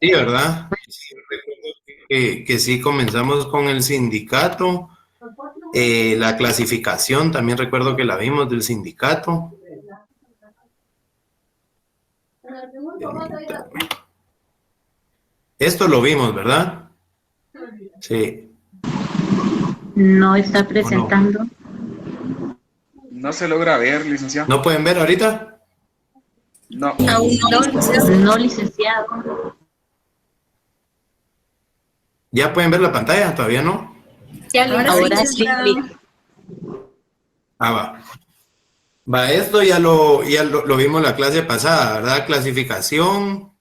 Sí, ¿verdad? Sí, recuerdo que sí comenzamos con el sindicato, la clasificación, también recuerdo que la vimos del sindicato. Permítame. Esto lo vimos, ¿verdad? Sí, No está ¿o no? presentando. No se logra ver, licenciado. ¿No pueden ver ahorita? No. Aún no, licenciado. No, licenciado. ¿Ya pueden ver la pantalla? ¿Todavía no? Ya Ahora lo sí, Ahora sí. licenciado. Ah, va. Va, esto ya lo vimos la clase pasada, ¿verdad? Clasificación.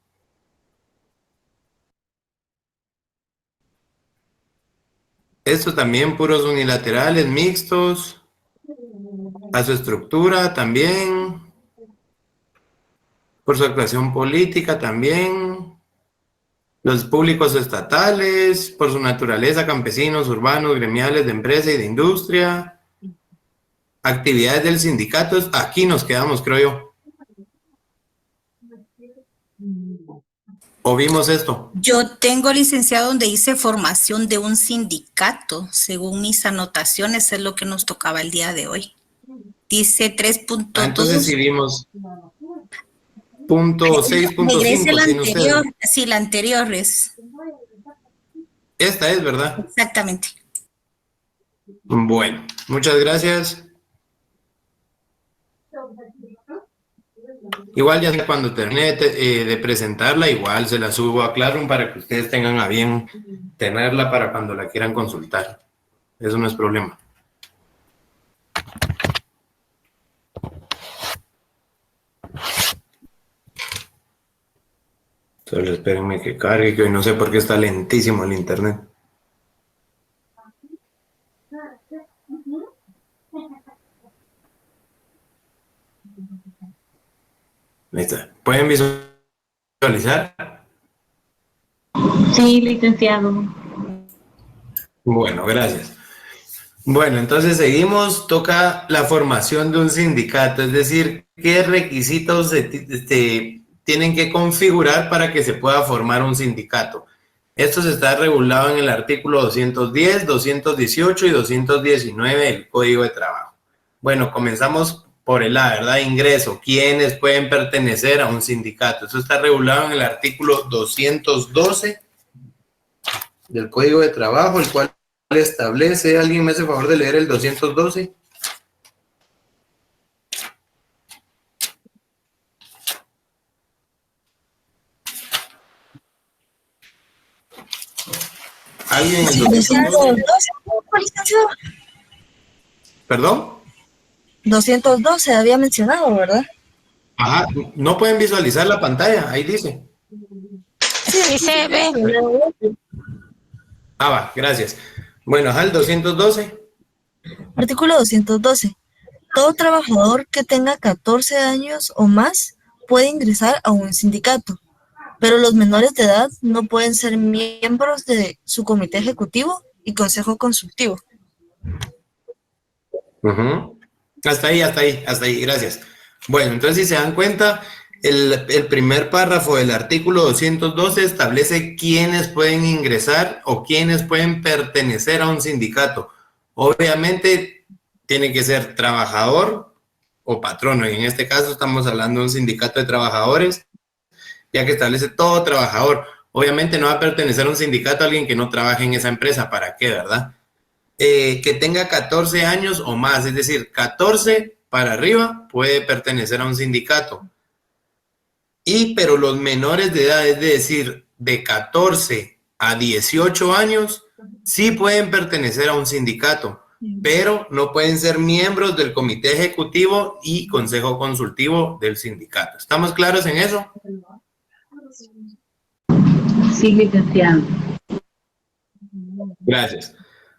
Esto también, puros unilaterales, mixtos. A su estructura también. Por su actuación política también. Los públicos estatales, por su naturaleza, campesinos, urbanos, gremiales, de empresa y de industria. Actividades del sindicato, aquí nos quedamos, creo yo. ¿O vimos esto? Yo tengo, licenciado, donde dice formación de un sindicato. Según mis anotaciones, es lo que nos tocaba el día de hoy. Dice Entonces 3.2. sí vimos punto Regrese 6.5, la tiene usted. anterior. Sí, la anterior es. Esta es, ¿verdad? Exactamente. Bueno, muchas gracias. Igual ya cuando termine de presentarla, igual se la subo a Classroom para que ustedes tengan a bien tenerla para cuando la quieran consultar. Eso no es problema. Solo espérenme que cargue, que hoy no sé por qué está lentísimo el internet. Ahí está. ¿Pueden visualizar? Sí, licenciado. Bueno, gracias. Bueno, entonces seguimos, toca la formación de un sindicato, es decir, qué requisitos tienen que configurar para que se pueda formar un sindicato. Esto se está regulado en el artículo 210, 218 y 219 del Código de Trabajo. Bueno, comenzamos por el A, ¿verdad? Ingreso. ¿Quiénes pueden pertenecer a un sindicato? Eso está regulado en el artículo 212 del Código de Trabajo, el cual establece. ¿Alguien me hace favor de leer el 212? ¿Alguien el 212? 212, ¿Perdón? 212 había mencionado, ¿verdad? Ajá, no pueden visualizar la pantalla, ahí dice. Sí, dice B. Ah, va, gracias. Bueno, ajá, el 212. Artículo 212. Todo trabajador que tenga 14 años o más puede ingresar a un sindicato, pero los menores de edad no pueden ser miembros de su comité ejecutivo y consejo consultivo. Hasta ahí, gracias. Bueno, entonces si se dan cuenta, el primer párrafo del artículo 212 establece quiénes pueden ingresar o quiénes pueden pertenecer a un sindicato. Obviamente tiene que ser trabajador o patrono, y en este caso estamos hablando de un sindicato de trabajadores, ya que establece todo trabajador. Obviamente no va a pertenecer a un sindicato a alguien que no trabaje en esa empresa, ¿para qué, verdad? Que tenga 14 años o más, es decir, 14 para arriba puede pertenecer a un sindicato. Pero los menores de edad, es decir, de 14 a 18 años, sí pueden pertenecer a un sindicato, pero no pueden ser miembros del comité ejecutivo y consejo consultivo del sindicato. ¿Estamos claros en eso? Sí, licenciado. Gracias.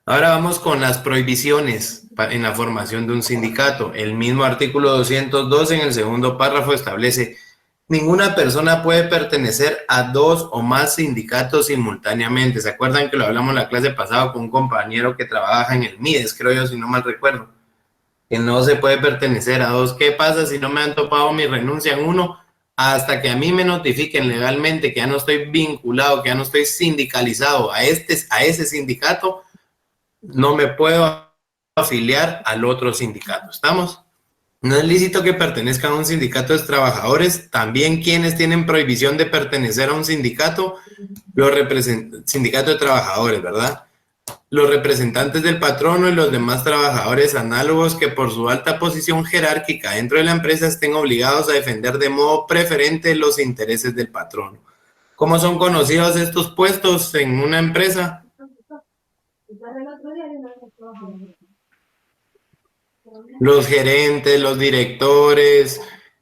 Ahora vamos con las prohibiciones en la formación de un sindicato. El mismo artículo 212 en el segundo párrafo establece: ninguna persona puede pertenecer a dos o más sindicatos simultáneamente. ¿Se acuerdan que lo hablamos la clase pasada con un compañero que trabaja en el MIDES, creo yo, si no mal recuerdo? Que no se puede pertenecer a dos. ¿Qué pasa si no me han topado mi renuncia en uno? hasta que a mí me notifiquen legalmente que ya no estoy vinculado, que ya no estoy sindicalizado a ese sindicato, no me puedo afiliar al otro sindicato. ¿Estamos? No es lícito que pertenezcan a un sindicato de trabajadores. También quienes tienen prohibición de pertenecer a un sindicato, sindicato de trabajadores, ¿verdad? Los representantes del patrono y los demás trabajadores análogos que por su alta posición jerárquica dentro de la empresa estén obligados a defender de modo preferente los intereses del patrono. ¿Cómo son conocidos estos puestos en una empresa? Los gerentes, los directores,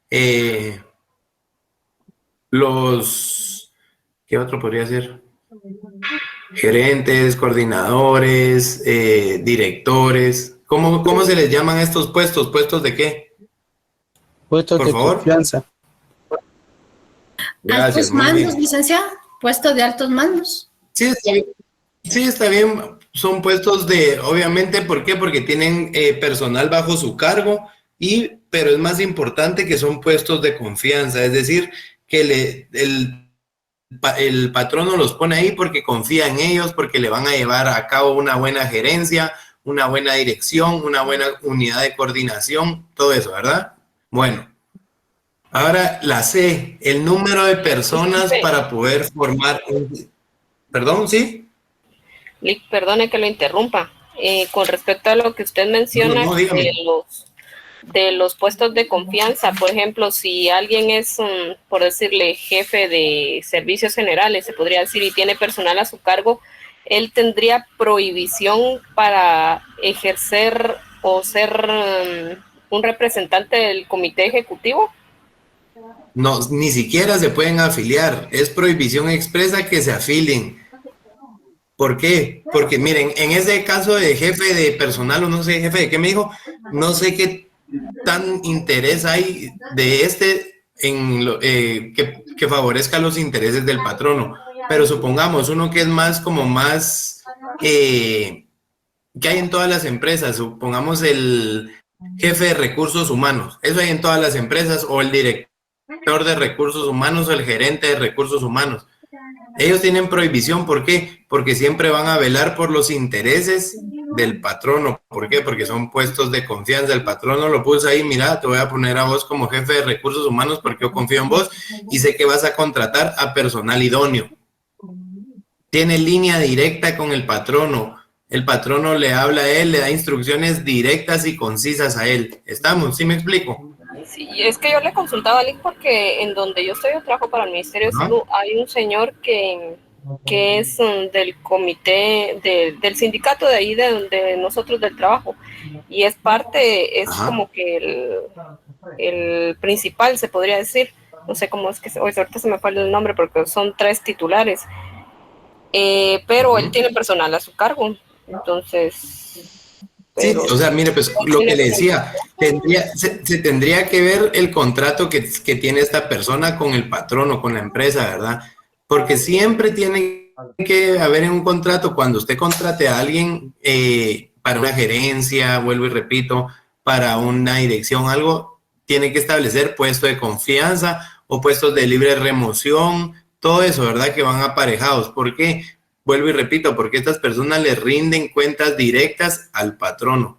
¿qué otro podría ser? Gerentes, coordinadores, directores. ¿Cómo se les llaman a estos puestos? ¿Puestos de qué? Puestos Por de favor. confianza. Gracias, Altos muy mandos, bien. licenciado. Puesto de altos mandos. Sí, está bien. Sí, está bien. Son puestos de, obviamente, ¿por qué? Porque tienen personal bajo su cargo, pero es más importante que son puestos de confianza, es decir, que el patrono los pone ahí porque confía en ellos, porque le van a llevar a cabo una buena gerencia, una buena dirección, una buena unidad de coordinación, todo eso, ¿verdad? Bueno, ahora la C, el número de personas para poder formar un... ¿Perdón? ¿Sí? Perdone que lo interrumpa. Con respecto a lo que usted menciona No, dígame. de los puestos de confianza, por ejemplo, si alguien es, por decirle, jefe de servicios generales, se podría decir, y tiene personal a su cargo, ¿él tendría prohibición para ejercer o ser un representante del comité ejecutivo? No, ni siquiera se pueden afiliar. Es prohibición expresa que se afilien. ¿Por qué? Porque miren, en ese caso de jefe de personal o no sé, jefe de qué me dijo, no sé qué tan interés hay de que favorezca los intereses del patrono. Pero supongamos uno que es más que hay en todas las empresas, supongamos el jefe de recursos humanos, eso hay en todas las empresas, o el director de recursos humanos o el gerente de recursos humanos. Ellos tienen prohibición, ¿por qué? Porque siempre van a velar por los intereses del patrono. ¿Por qué? Porque son puestos de confianza. El patrono lo puso ahí, mira, te voy a poner a vos como jefe de recursos humanos porque yo confío en vos y sé que vas a contratar a personal idóneo. Tiene línea directa con el patrono. El patrono le habla a él, le da instrucciones directas y concisas a él. ¿Estamos? ¿Sí me explico? Sí, es que yo le consultaba a Lick porque en donde yo trabajo para el Ministerio de Salud, hay un señor que es del comité, del sindicato de ahí, de nosotros del trabajo, y es parte, como que el principal, se podría decir, no sé cómo es que, ahorita se me fue el nombre porque son 3 titulares, pero él tiene personal a su cargo, entonces... Sí, o sea, mire, pues lo que le decía, se tendría que ver el contrato que tiene esta persona con el patrono, con la empresa, ¿verdad? Porque siempre tiene que haber en un contrato, cuando usted contrate a alguien para una gerencia, vuelvo y repito, para una dirección, algo, tiene que establecer puesto de confianza o puestos de libre remoción, todo eso, ¿verdad? Que van aparejados. ¿Por qué? Vuelvo y repito, porque estas personas le rinden cuentas directas al patrono.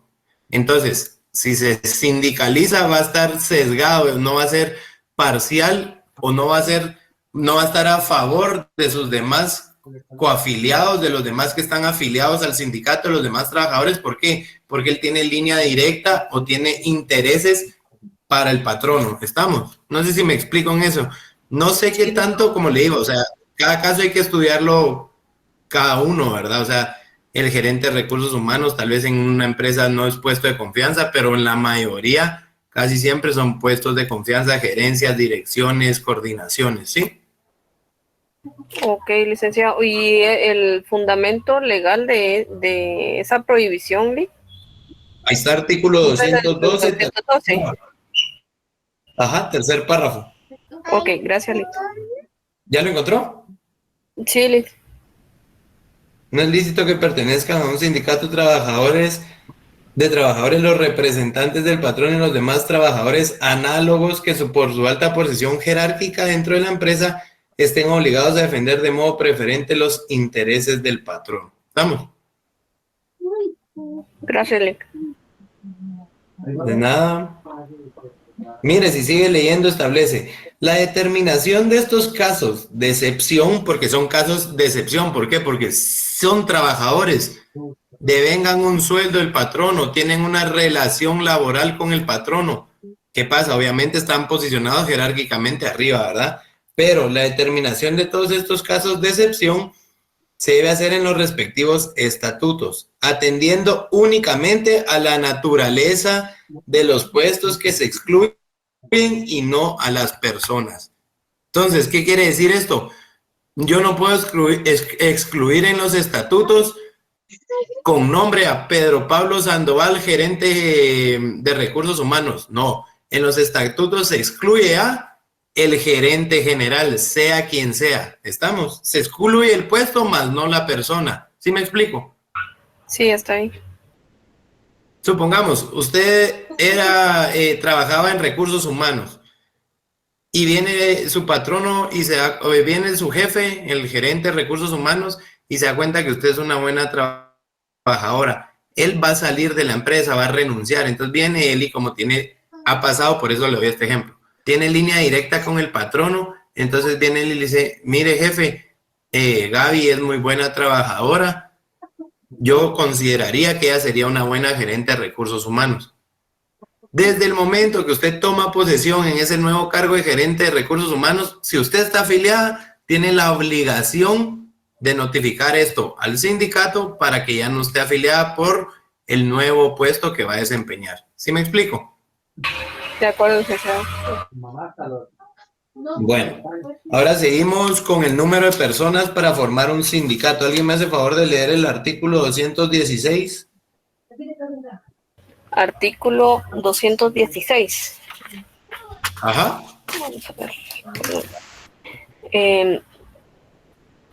Entonces, si se sindicaliza, va a estar sesgado, no va a ser parcial o no va a estar a favor de sus demás coafiliados, de los demás que están afiliados al sindicato, de los demás trabajadores. ¿Por qué? Porque él tiene línea directa o tiene intereses para el patrono. ¿Estamos? No sé si me explico en eso. No sé qué tanto, como le digo, o sea, cada caso hay que estudiarlo cada uno, ¿verdad? O sea, el gerente de recursos humanos tal vez en una empresa no es puesto de confianza, pero en la mayoría casi siempre son puestos de confianza, gerencias, direcciones, coordinaciones, ¿sí? Ok, licenciado. ¿Y el fundamento legal de esa prohibición, Lee? Ahí está artículo 212. 212. Ajá, tercer párrafo. Ok, gracias, Lee. ¿Ya lo encontró? Sí, Lee. No es lícito que pertenezcan a un sindicato de trabajadores de trabajadores, los representantes del patrón y los demás trabajadores análogos que por su alta posición jerárquica dentro de la empresa estén obligados a defender de modo preferente los intereses del patrón. ¿Estamos? Gracias, Lick. De nada. Mire, si sigue leyendo, establece la determinación de estos casos de excepción, porque son casos de excepción. ¿Por qué? Porque son trabajadores, devengan un sueldo del patrono, tienen una relación laboral con el patrono. ¿Qué pasa? Obviamente están posicionados jerárquicamente arriba, ¿verdad? Pero la determinación de todos estos casos de excepción se debe hacer en los respectivos estatutos, atendiendo únicamente a la naturaleza de los puestos que se excluyen y no a las personas. Entonces, ¿qué quiere decir esto? Yo no puedo excluir en los estatutos con nombre a Pedro Pablo Sandoval, gerente de recursos humanos. No, en los estatutos se excluye a el gerente general, sea quien sea. ¿Estamos? Se excluye el puesto, más no la persona. ¿Sí me explico? Sí, está bien. Supongamos, usted trabajaba en recursos humanos y viene su patrono y viene su jefe, el gerente de recursos humanos, y se da cuenta que usted es una buena trabajadora. Él va a salir de la empresa, va a renunciar. Entonces viene él y como ha pasado, por eso le doy este ejemplo, tiene línea directa con el patrono, entonces viene él y le dice, mire jefe, Gaby es muy buena trabajadora, yo consideraría que ella sería una buena gerente de recursos humanos. Desde el momento que usted toma posesión en ese nuevo cargo de gerente de recursos humanos, si usted está afiliada, tiene la obligación de notificar esto al sindicato para que ya no esté afiliada por el nuevo puesto que va a desempeñar. ¿Sí me explico? De acuerdo, licenciado. Bueno, ahora seguimos con el número de personas para formar un sindicato. ¿Alguien me hace favor de leer el artículo 216? Artículo 216. Ajá. Vamos a ver.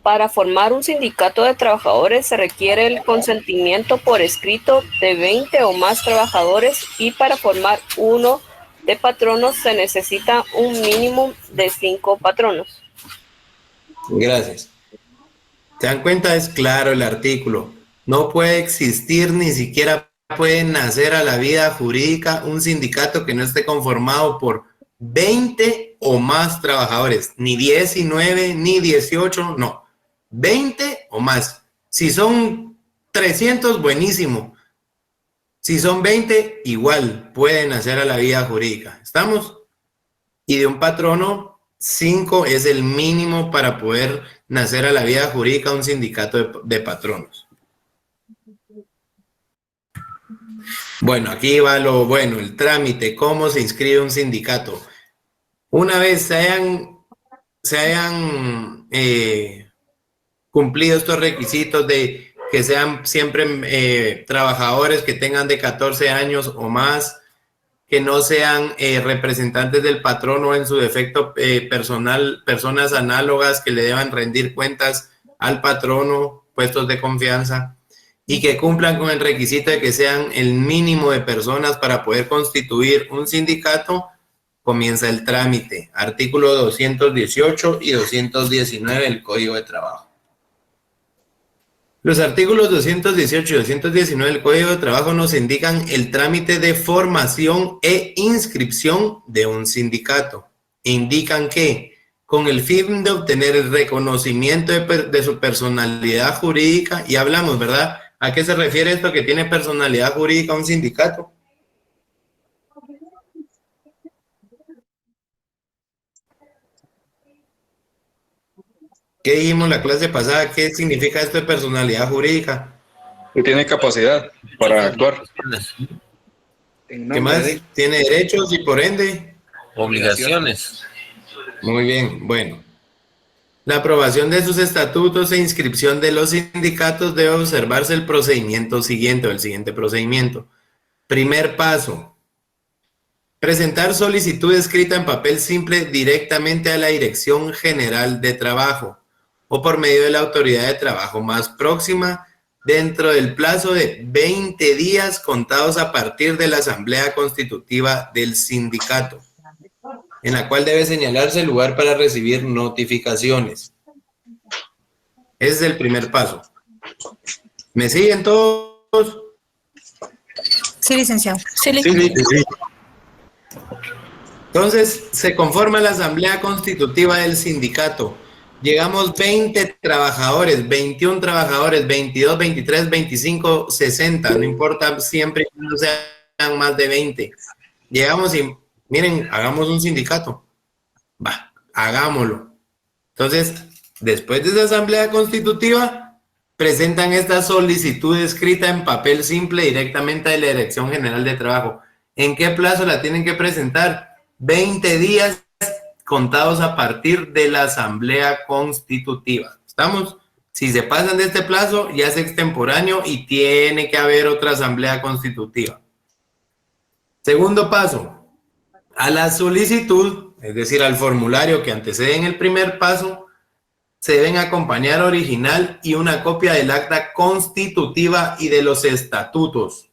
Para formar un sindicato de trabajadores se requiere el consentimiento por escrito de 20 o más trabajadores y para formar uno de patronos se necesita un mínimo de 5 patronos. Gracias. ¿Se dan cuenta? Es claro el artículo. No puede existir, ni siquiera puede nacer a la vida jurídica un sindicato que no esté conformado por 20 o más trabajadores. Ni 19, ni 18, no. 20 o más. Si son 300, buenísimo. Si son 20, igual pueden hacer a la vida jurídica. ¿Estamos? Y de un patrono, 5 es el mínimo para poder nacer a la vida jurídica un sindicato de patronos. Bueno, aquí va lo bueno, el trámite, cómo se inscribe un sindicato. Una vez se hayan cumplido estos requisitos de que sean siempre trabajadores que tengan de 14 años o más, que no sean representantes del patrono o en su defecto personas análogas que le deban rendir cuentas al patrono, puestos de confianza, y que cumplan con el requisito de que sean el mínimo de personas para poder constituir un sindicato, comienza el trámite. Artículo 218 y 219 del Código de Trabajo. Los artículos 218 y 219 del Código de Trabajo nos indican el trámite de formación e inscripción de un sindicato. Indican que, con el fin de obtener el reconocimiento de su personalidad jurídica, y hablamos, ¿verdad? ¿A qué se refiere esto que tiene personalidad jurídica un sindicato? ¿Qué dijimos la clase pasada? ¿Qué significa esto de personalidad jurídica? Que tiene capacidad para actuar. ¿Qué más? Tiene derechos y por ende obligaciones. Muy bien, bueno. La aprobación de sus estatutos e inscripción de los sindicatos debe observarse el procedimiento siguiente o el siguiente procedimiento. Primer paso. Presentar solicitud escrita en papel simple directamente a la Dirección General de Trabajo o por medio de la autoridad de trabajo más próxima dentro del plazo de 20 días contados a partir de la asamblea constitutiva del sindicato, en la cual debe señalarse el lugar para recibir notificaciones. Ese es el primer paso. ¿Me siguen todos? Sí, licenciado. Sí, licenciado. Sí. Entonces, se conforma la asamblea constitutiva del sindicato. Llegamos 20 trabajadores, 21 trabajadores, 22, 23, 25, 60, no importa, siempre que no sean más de 20. Llegamos y, miren, hagamos un sindicato. Va, hagámoslo. Entonces, después de esa asamblea constitutiva, presentan esta solicitud escrita en papel simple directamente a la Dirección General de Trabajo. ¿En qué plazo la tienen que presentar? 20 días contados a partir de la asamblea constitutiva. ¿Estamos? Si se pasan de este plazo, ya es extemporáneo y tiene que haber otra asamblea constitutiva. Segundo paso, a la solicitud, es decir, al formulario que antecede en el primer paso, se deben acompañar original y una copia del acta constitutiva y de los estatutos.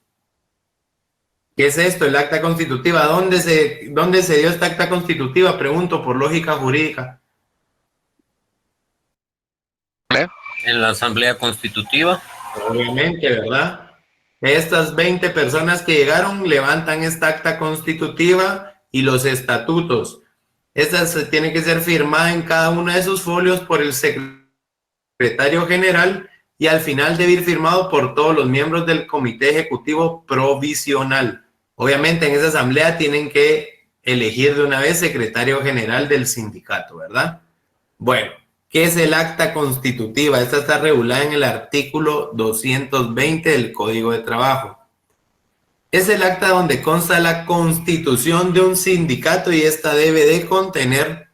¿Qué es esto, el acta constitutiva? ¿Dónde se dio esta acta constitutiva? Pregunto por lógica jurídica. En la Asamblea Constitutiva. Obviamente, ¿verdad? Estas 20 personas que llegaron levantan esta acta constitutiva y los estatutos. Esta tiene que ser firmada en cada uno de sus folios por el secretario general y al final debe ir firmado por todos los miembros del Comité Ejecutivo Provisional. Obviamente en esa asamblea tienen que elegir de una vez secretario general del sindicato, ¿verdad? Bueno, ¿qué es el acta constitutiva? Esta está regulada en el artículo 220 del Código de Trabajo. Es el acta donde consta la constitución de un sindicato y esta debe de contener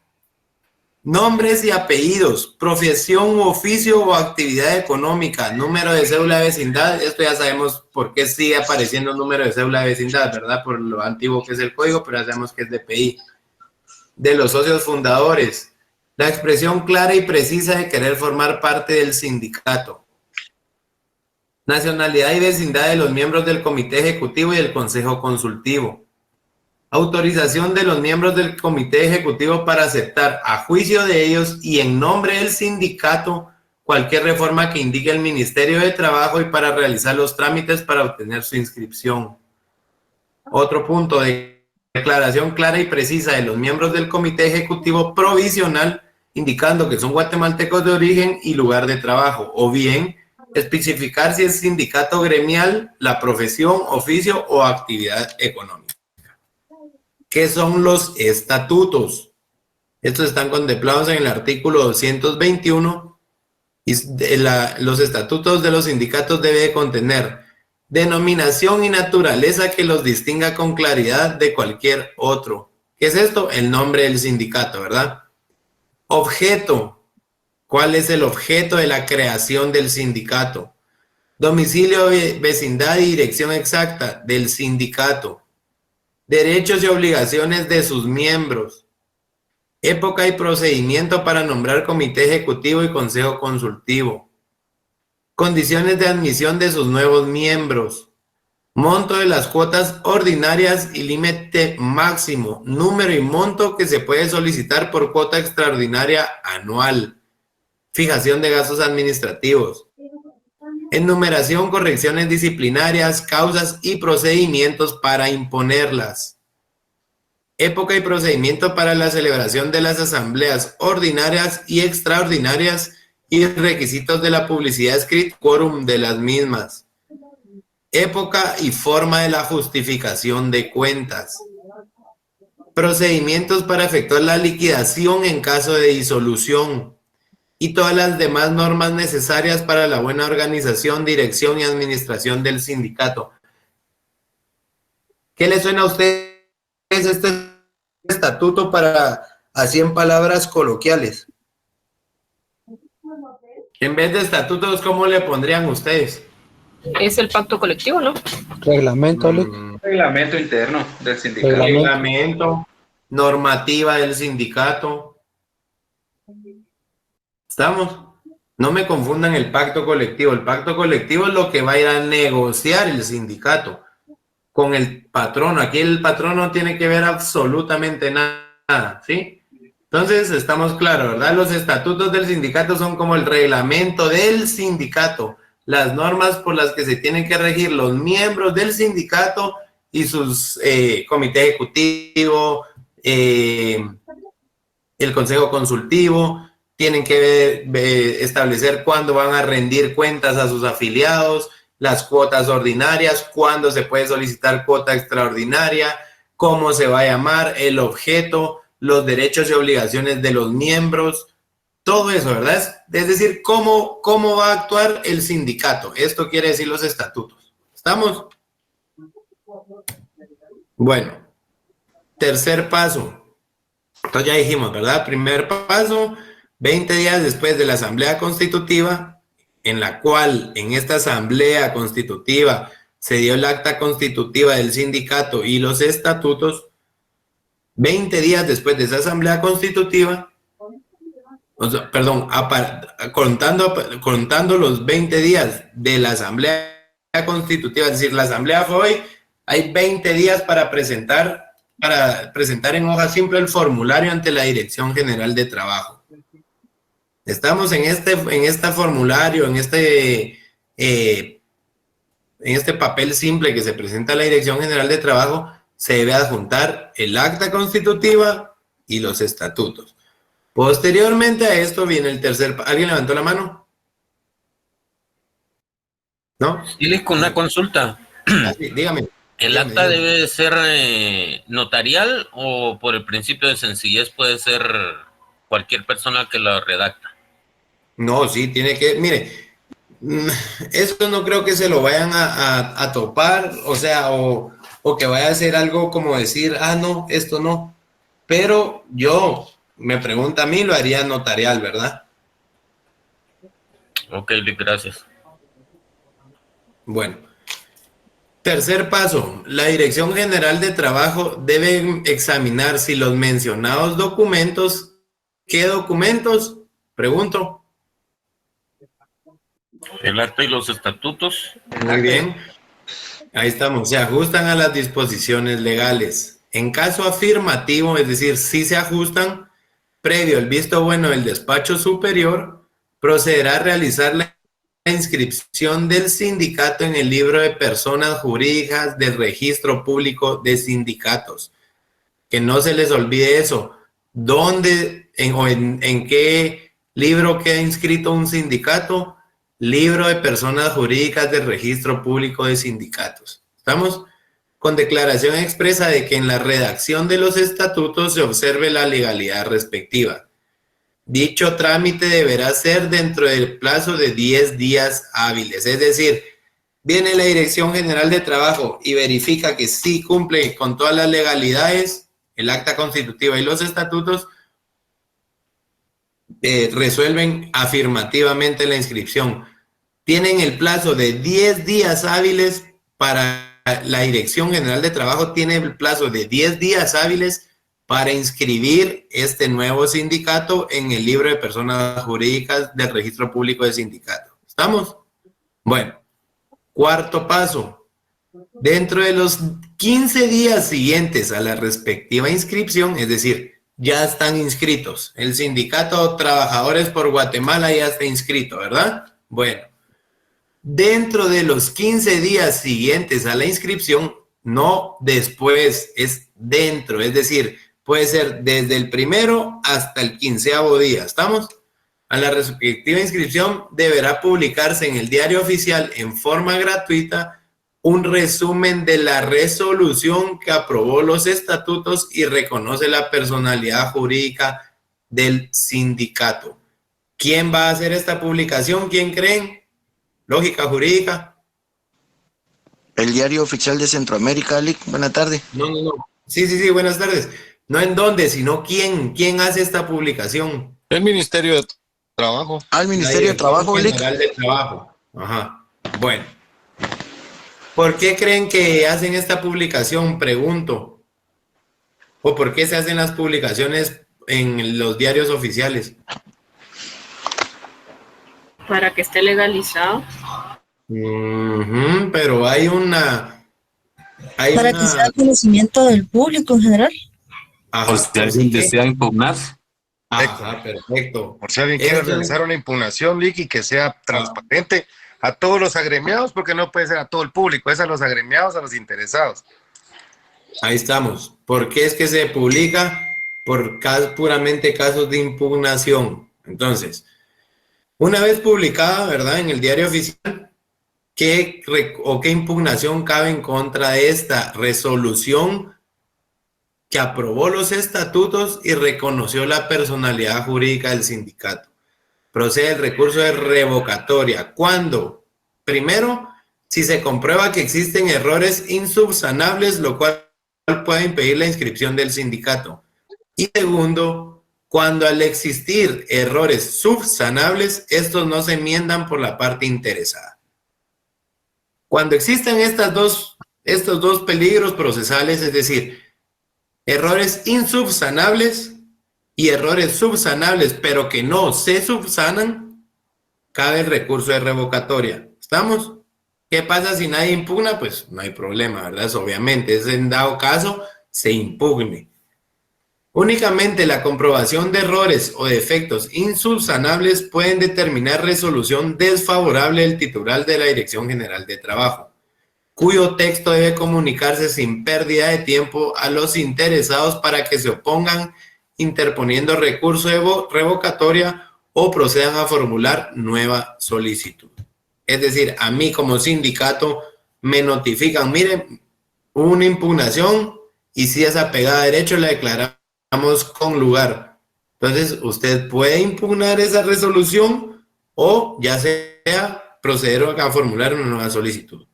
nombres y apellidos, profesión u oficio o actividad económica, número de cédula de vecindad. Esto ya sabemos por qué sigue apareciendo el número de cédula de vecindad, ¿verdad? Por lo antiguo que es el código, pero ya sabemos que es DPI. De los socios fundadores, la expresión clara y precisa de querer formar parte del sindicato. Nacionalidad y vecindad de los miembros del Comité Ejecutivo y del Consejo Consultivo. Autorización de los miembros del Comité Ejecutivo para aceptar a juicio de ellos y en nombre del sindicato cualquier reforma que indique el Ministerio de Trabajo y para realizar los trámites para obtener su inscripción. Otro punto, de declaración clara y precisa de los miembros del Comité Ejecutivo Provisional indicando que son guatemaltecos de origen y lugar de trabajo, o bien especificar si es sindicato gremial, la profesión, oficio o actividad económica. ¿Qué son los estatutos? Estos están contemplados en el artículo 221 y los estatutos de los sindicatos deben contener denominación y naturaleza que los distinga con claridad de cualquier otro. ¿Qué es esto? El nombre del sindicato, ¿verdad? Objeto. ¿Cuál es el objeto de la creación del sindicato? Domicilio, vecindad y dirección exacta del sindicato. Derechos y obligaciones de sus miembros. Época y procedimiento para nombrar comité ejecutivo y consejo consultivo. Condiciones de admisión de sus nuevos miembros. Monto de las cuotas ordinarias y límite máximo. Número y monto que se puede solicitar por cuota extraordinaria anual. Fijación de gastos administrativos. Enumeración, correcciones disciplinarias, causas y procedimientos para imponerlas. Época y procedimiento para la celebración de las asambleas ordinarias y extraordinarias y requisitos de la publicidad escrita, quórum de las mismas. Época y forma de la justificación de cuentas. Procedimientos para efectuar la liquidación en caso de disolución. Y todas las demás normas necesarias para la buena organización, dirección y administración del sindicato. ¿Qué le suena a ustedes este estatuto para, así en palabras coloquiales? En vez de estatutos, ¿cómo le pondrían ustedes? Es el pacto colectivo, ¿no? Reglamento, Reglamento interno del sindicato. Reglamento, normativa del sindicato. ¿Estamos? No me confundan el pacto colectivo. El pacto colectivo es lo que va a ir a negociar el sindicato con el patrono. Aquí el patrono no tiene que ver absolutamente nada, ¿sí? Entonces, estamos claros, ¿verdad? Los estatutos del sindicato son como el reglamento del sindicato, las normas por las que se tienen que regir los miembros del sindicato y sus comité ejecutivo, el consejo consultivo, tienen que establecer cuándo van a rendir cuentas a sus afiliados, las cuotas ordinarias, cuándo se puede solicitar cuota extraordinaria, cómo se va a llamar, el objeto, los derechos y obligaciones de los miembros, todo eso, ¿verdad? Es decir, cómo va a actuar el sindicato. Esto quiere decir los estatutos. ¿Estamos? Bueno, tercer paso. Entonces ya dijimos, ¿verdad? Primer paso, 20 días después de la asamblea constitutiva, en la cual en esta asamblea constitutiva se dio el acta constitutiva del sindicato y los estatutos. 20 días después de esa asamblea constitutiva, o sea, perdón, contando los 20 días de la asamblea constitutiva, es decir, la asamblea fue hoy, hay 20 días para presentar en hoja simple el formulario ante la Dirección General de Trabajo. Estamos en este formulario, en este papel simple que se presenta a la Dirección General de Trabajo, se debe adjuntar el acta constitutiva y los estatutos. Posteriormente a esto viene el tercer... ¿Alguien levantó la mano? ¿No? Dile con una consulta. Sí, dígame. ¿El acta debe ser notarial o por el principio de sencillez puede ser cualquier persona que lo redacta? No, sí, tiene que... Mire, eso no creo que se lo vayan a topar, o sea, o que vaya a ser algo como decir, no, esto no. Pero yo, me pregunta a mí, lo haría notarial, ¿verdad? Ok, gracias. Bueno. Tercer paso, la Dirección General de Trabajo debe examinar si los mencionados documentos, ¿qué documentos? Pregunto. El acta y los estatutos. Muy bien. Ahí estamos, se ajustan a las disposiciones legales. En caso afirmativo, es decir, si se ajustan, previo el visto bueno del despacho superior, procederá a realizar la inscripción del sindicato en el libro de personas jurídicas del registro público de sindicatos. Que no se les olvide eso. ¿Dónde, en qué libro queda inscrito un sindicato? Libro de personas jurídicas del registro público de sindicatos. ¿Estamos? Con declaración expresa de que en la redacción de los estatutos se observe la legalidad respectiva. Dicho trámite deberá ser dentro del plazo de 10 días hábiles. Es decir, viene la Dirección General de Trabajo y verifica que sí cumple con todas las legalidades, el acta constitutiva y los estatutos, resuelven afirmativamente la inscripción. Tienen el plazo de 10 días hábiles para la Dirección General de Trabajo, tiene el plazo de 10 días hábiles para inscribir este nuevo sindicato en el libro de personas jurídicas del registro público de sindicatos. ¿Estamos? Bueno, cuarto paso. Dentro de los 15 días siguientes a la respectiva inscripción, es decir, ya están inscritos. El sindicato Trabajadores por Guatemala ya está inscrito, ¿verdad? Bueno, dentro de los 15 días siguientes a la inscripción, no después, es dentro, es decir, puede ser desde el primero hasta el 15º día. ¿Estamos? A la respectiva inscripción deberá publicarse en el diario oficial en forma gratuita un resumen de la resolución que aprobó los estatutos y reconoce la personalidad jurídica del sindicato. ¿Quién va a hacer esta publicación? ¿Quién creen? Lógica jurídica. El diario oficial de Centroamérica, Alic. Buenas tardes. No. Sí, buenas tardes. No en dónde, sino quién. ¿Quién hace esta publicación? El Ministerio de Trabajo. Al Ministerio de Trabajo, Alic. General de Trabajo. Ajá. Bueno. ¿Por qué creen que hacen esta publicación? Pregunto. ¿O por qué se hacen las publicaciones en los diarios oficiales? para que esté legalizado. Pero hay una... Para que sea conocimiento del público en general. Ajá, Por si alguien desea impugnar. Ajá, perfecto. Por si alguien quiere Esto- realizar una impugnación, Lick, y que sea transparente a todos los agremiados, porque no puede ser a todo el público, es a los agremiados, a los interesados. Ahí estamos. ¿Por qué es que se publica? Por puramente casos de impugnación. Entonces, una vez publicada, ¿verdad? En el diario oficial, ¿qué impugnación cabe en contra de esta resolución que aprobó los estatutos y reconoció la personalidad jurídica del sindicato? Procede el recurso de revocatoria. ¿Cuándo? Primero, si se comprueba que existen errores insubsanables, lo cual puede impedir la inscripción del sindicato. Y segundo, cuando al existir errores subsanables, estos no se enmiendan por la parte interesada. Cuando existen estos dos peligros procesales, es decir, errores insubsanables y errores subsanables, pero que no se subsanan, cabe el recurso de revocatoria. ¿Estamos? ¿Qué pasa si nadie impugna? Pues no hay problema, ¿verdad? Obviamente, es en dado caso, se impugne. Únicamente la comprobación de errores o defectos insubsanables pueden determinar resolución desfavorable del titular de la Dirección General de Trabajo, cuyo texto debe comunicarse sin pérdida de tiempo a los interesados para que se opongan interponiendo recurso de revocatoria o procedan a formular nueva solicitud. Es decir, a mí como sindicato me notifican, miren, hubo una impugnación y si es apegada a derecho la declaramos con lugar. Entonces, usted puede impugnar esa resolución o ya sea proceder a formular una nueva solicitud.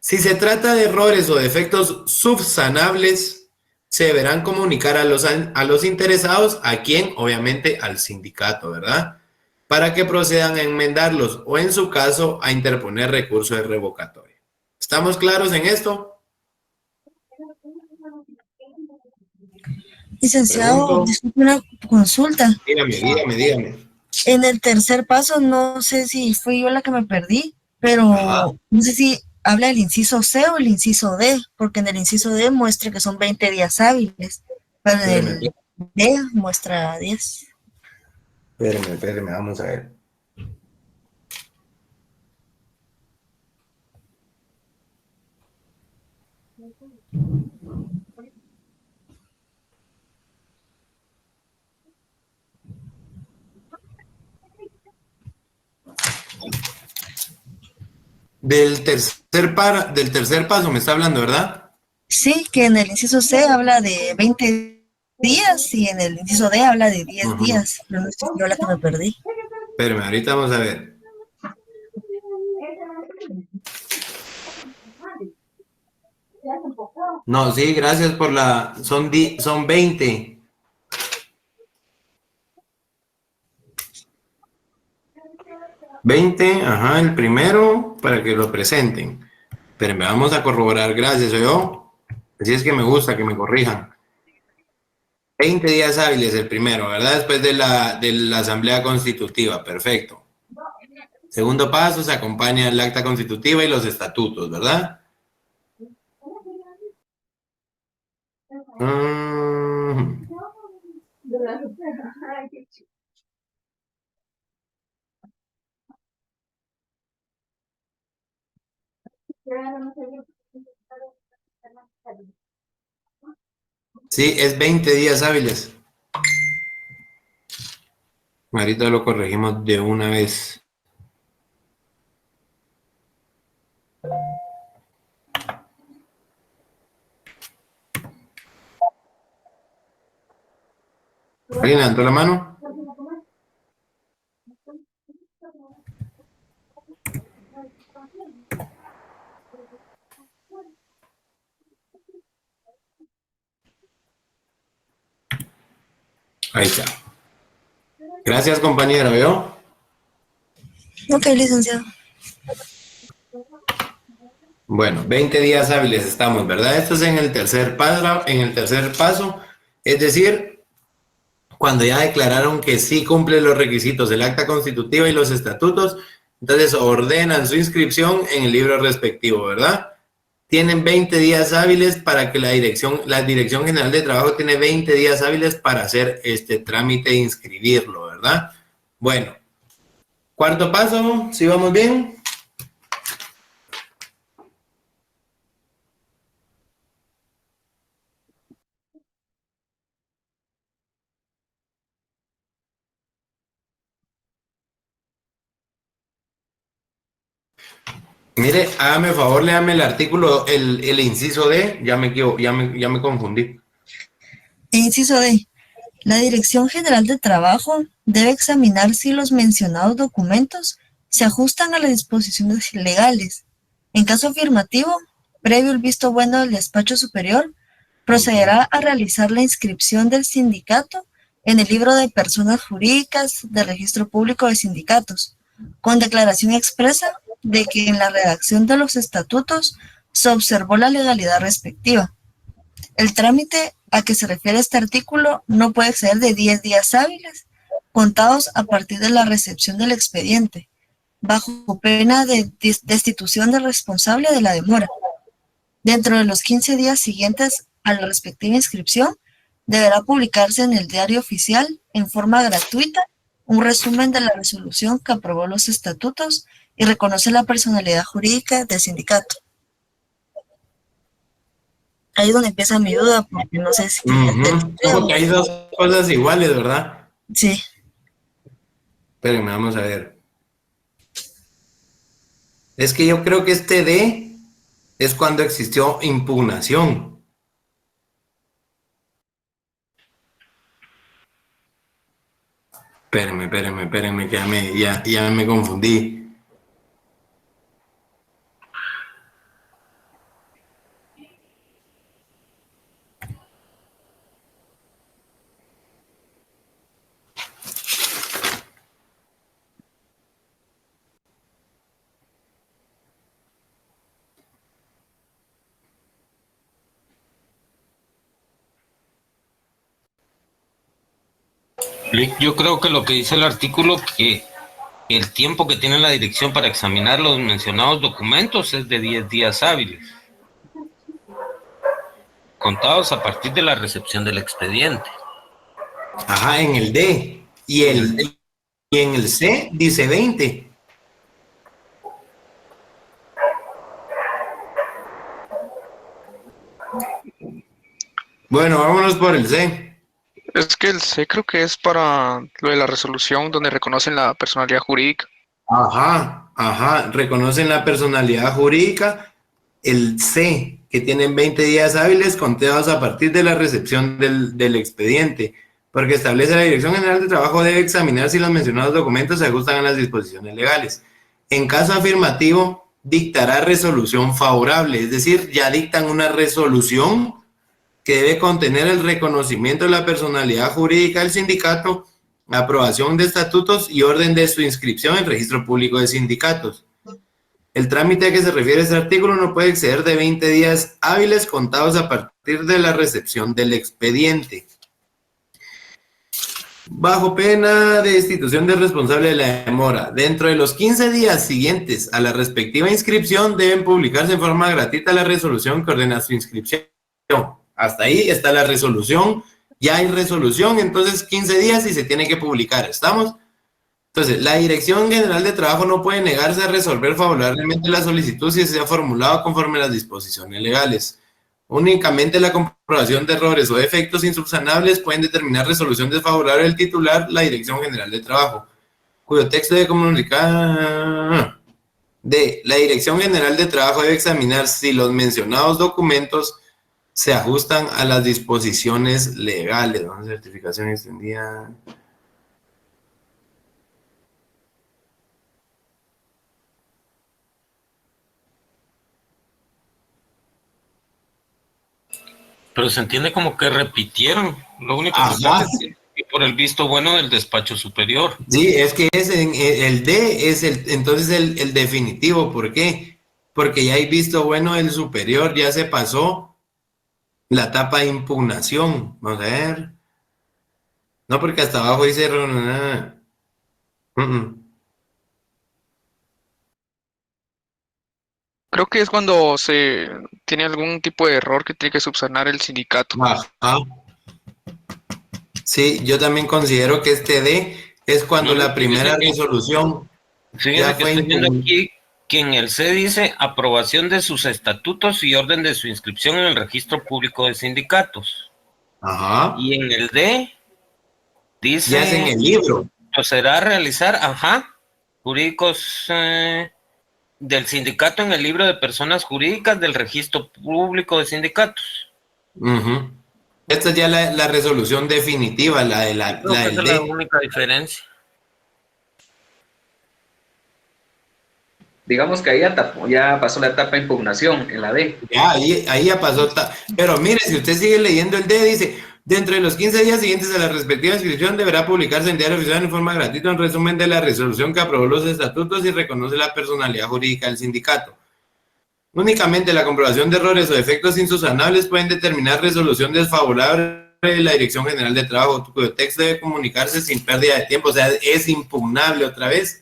Si se trata de errores o defectos subsanables, se deberán comunicar a los interesados, ¿a quién? Obviamente al sindicato, ¿verdad? Para que procedan a enmendarlos o en su caso a interponer recurso de revocatoria. ¿Estamos claros en esto? Licenciado, Pregunto. disculpe una consulta. Dígame. En el tercer paso, no sé si fui yo la que me perdí, pero Ajá. no sé si habla del inciso C o el inciso D, porque en el inciso D muestra que son 20 días hábiles, pero en el D muestra 10. Espérame, vamos a ver. Del tercer paso me está hablando, ¿verdad? Sí, que en el inciso C habla de 20 días y en el inciso D habla de 10 días, pero no sé si yo la que me perdí. Espérame, ahorita vamos a ver. No, sí, gracias por la... Son 20. Ajá, el primero para que lo presenten. Pero me vamos a corroborar, gracias, yo. Así es que me gusta que me corrijan. 20 días hábiles el primero, ¿verdad? Después de la Asamblea Constitutiva, perfecto. Segundo paso, se acompaña el acta constitutiva y los estatutos, ¿verdad? Sí, es 20 días hábiles. Ahorita lo corregimos de una vez. ¿Alguien levantó la mano? Ahí está. Gracias, compañero, ¿vio? Ok, licenciado. Bueno, 20 días hábiles estamos, ¿verdad? Esto es en el tercer paso, es decir, cuando ya declararon que sí cumple los requisitos del acta constitutiva y los estatutos, entonces ordenan su inscripción en el libro respectivo, ¿verdad? Tienen 20 días hábiles para que la Dirección General de Trabajo tiene 20 días hábiles para hacer este trámite e inscribirlo, ¿verdad? Bueno, cuarto paso, ¿sí vamos bien? Mire, hágame favor, léame el artículo, el inciso D, ya me confundí. Inciso D. La Dirección General de Trabajo debe examinar si los mencionados documentos se ajustan a las disposiciones legales. En caso afirmativo, previo el visto bueno del despacho superior, procederá a realizar la inscripción del sindicato en el libro de personas jurídicas del Registro Público de Sindicatos, con declaración expresa de que en la redacción de los estatutos se observó la legalidad respectiva. El trámite a que se refiere este artículo no puede exceder de 10 días hábiles, contados a partir de la recepción del expediente, bajo pena de destitución del responsable de la demora. Dentro de los 15 días siguientes a la respectiva inscripción, deberá publicarse en el Diario Oficial, en forma gratuita, un resumen de la resolución que aprobó los estatutos y reconoce la personalidad jurídica del sindicato. Ahí es donde empieza mi duda, porque no sé si... Porque hay dos cosas iguales, ¿verdad? Sí. Espérenme, vamos a ver. Es que yo creo que este D es cuando existió impugnación. Espérenme, que ya me confundí. Yo creo que lo que dice el artículo, que el tiempo que tiene la dirección para examinar los mencionados documentos es de 10 días hábiles, contados a partir de la recepción del expediente. Ajá, en el D. Y en el C dice 20. Bueno, vámonos por el C. Es que el C creo que es para lo de la resolución donde reconocen la personalidad jurídica. Ajá, reconocen la personalidad jurídica. El C, que tienen 20 días hábiles contados a partir de la recepción del expediente, porque establece la Dirección General de Trabajo debe examinar si los mencionados documentos se ajustan a las disposiciones legales. En caso afirmativo, dictará resolución favorable, es decir, ya dictan una resolución que debe contener el reconocimiento de la personalidad jurídica del sindicato, aprobación de estatutos y orden de su inscripción en el Registro Público de Sindicatos. El trámite a que se refiere este artículo no puede exceder de 20 días hábiles contados a partir de la recepción del expediente. Bajo pena de destitución del responsable de la demora, dentro de los 15 días siguientes a la respectiva inscripción deben publicarse en forma gratuita la resolución que ordena su inscripción. Hasta ahí está la resolución, ya hay resolución, entonces 15 días y se tiene que publicar, ¿estamos? Entonces, la Dirección General de Trabajo no puede negarse a resolver favorablemente la solicitud si se ha formulado conforme a las disposiciones legales. Únicamente la comprobación de errores o defectos insubsanables pueden determinar resolución desfavorable del titular, la Dirección General de Trabajo, cuyo texto debe comunicar. D. La Dirección General de Trabajo debe examinar si los mencionados documentos se ajustan a las disposiciones legales. ¿No? Certificación extendida. Pero se entiende como que repitieron. Lo único que pasa es que por el visto bueno del despacho superior. Sí, es que el D es entonces el definitivo. ¿Por qué? Porque ya hay visto bueno del superior, ya se pasó la etapa de impugnación. Vamos a ver. No, porque hasta abajo dice... Creo que es cuando se tiene algún tipo de error que tiene que subsanar el sindicato. Ajá. Sí, yo también considero que este D es cuando la primera resolución Fíjese que estoy viendo aquí que en el C dice aprobación de sus estatutos y orden de su inscripción en el registro público de sindicatos. Ajá. Y en el D dice... Ya es en el libro. Procederá a realizar, jurídicos del sindicato en el libro de personas jurídicas del registro público de sindicatos. Esta es ya la resolución definitiva, la del Esa es D. la única diferencia. Digamos que ahí ya pasó la etapa de impugnación en la D. Ya, ahí ya pasó. Pero mire, si usted sigue leyendo el D, dice, dentro de los 15 días siguientes a la respectiva inscripción deberá publicarse en Diario Oficial en forma gratuita un resumen de la resolución que aprobó los estatutos y reconoce la personalidad jurídica del sindicato. Únicamente la comprobación de errores o defectos insubsanables pueden determinar resolución desfavorable de la Dirección General de Trabajo, cuyo texto debe comunicarse sin pérdida de tiempo. O sea, es impugnable otra vez.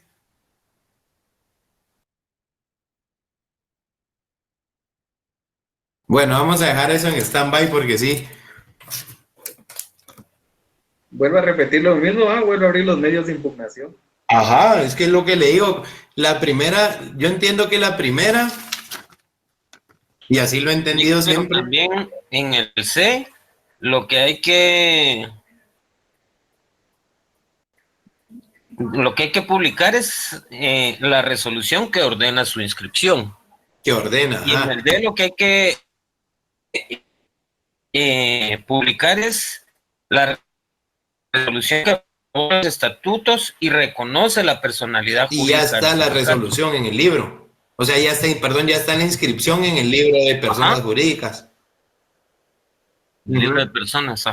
Bueno, vamos a dejar eso en stand-by porque sí. Vuelvo a repetir lo mismo, vuelvo a abrir los medios de impugnación. Ajá, es que es lo que le digo. La primera, yo entiendo que la primera, y así lo he entendido Sí, pero siempre. también en el C, lo que hay que publicar es la resolución que ordena su inscripción. Que ordena. Y en el D lo que hay que publicar es la resolución que aprobó los estatutos y reconoce la personalidad jurídica. Y ya está la resolución en el libro. O sea, ya está, ya está la inscripción en el libro de personas jurídicas. Libro de personas,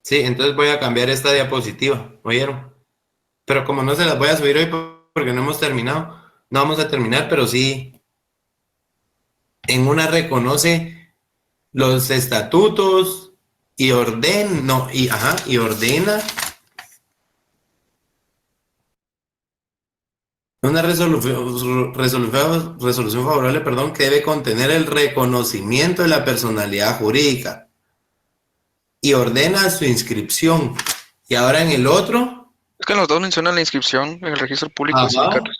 Sí, entonces voy a cambiar esta diapositiva, ¿oyeron? Pero como no se las voy a subir hoy porque no hemos terminado, no vamos a terminar, pero sí, en una reconoce los estatutos y ordena, y ordena una resolución favorable, perdón, que debe contener el reconocimiento de la personalidad jurídica y ordena su inscripción. Y ahora en el otro... Es que en los dos mencionan la inscripción en el registro público de sindicatos.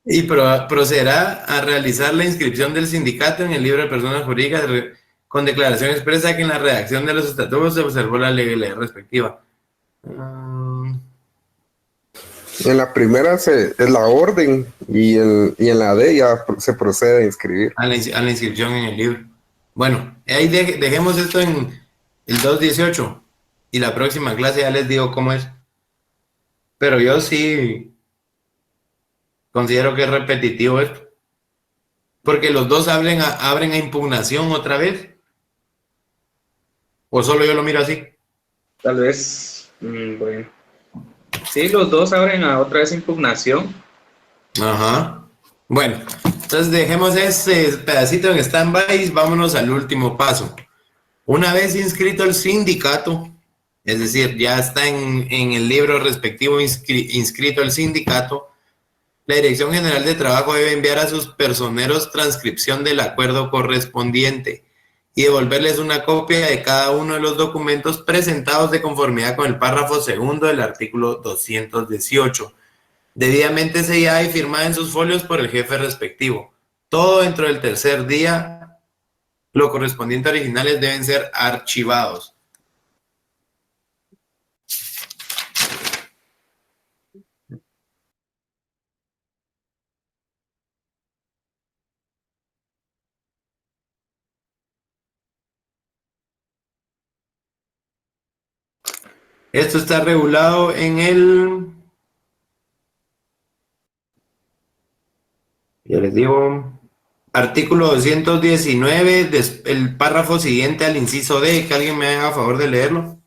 Y procederá a realizar la inscripción del sindicato en el libro de personas jurídicas con declaración expresa que en la redacción de los estatutos se observó la legalidad respectiva. En la primera es la orden y en la D ya se procede a inscribir. A la inscripción en el libro. Bueno, ahí dejemos esto en el 2.18 y la próxima clase ya les digo cómo es. Pero yo sí considero que es repetitivo esto. Porque los dos abren a impugnación otra vez. ¿O solo yo lo miro así? Tal vez, bueno. Sí, los dos abren a otra vez impugnación. Ajá. Bueno, entonces dejemos ese pedacito en stand-by, vámonos al último paso. Una vez inscrito el sindicato, es decir, ya está en el libro respectivo inscrito el sindicato, la Dirección General de Trabajo debe enviar a sus personeros transcripción del acuerdo correspondiente y devolverles una copia de cada uno de los documentos presentados de conformidad con el párrafo segundo del artículo 218, debidamente sellada y firmada en sus folios por el jefe respectivo. Todo dentro del tercer día, lo correspondiente a originales deben ser archivados. Esto está regulado en ya les digo, artículo 219, el párrafo siguiente al inciso D, que alguien me haga favor de leerlo.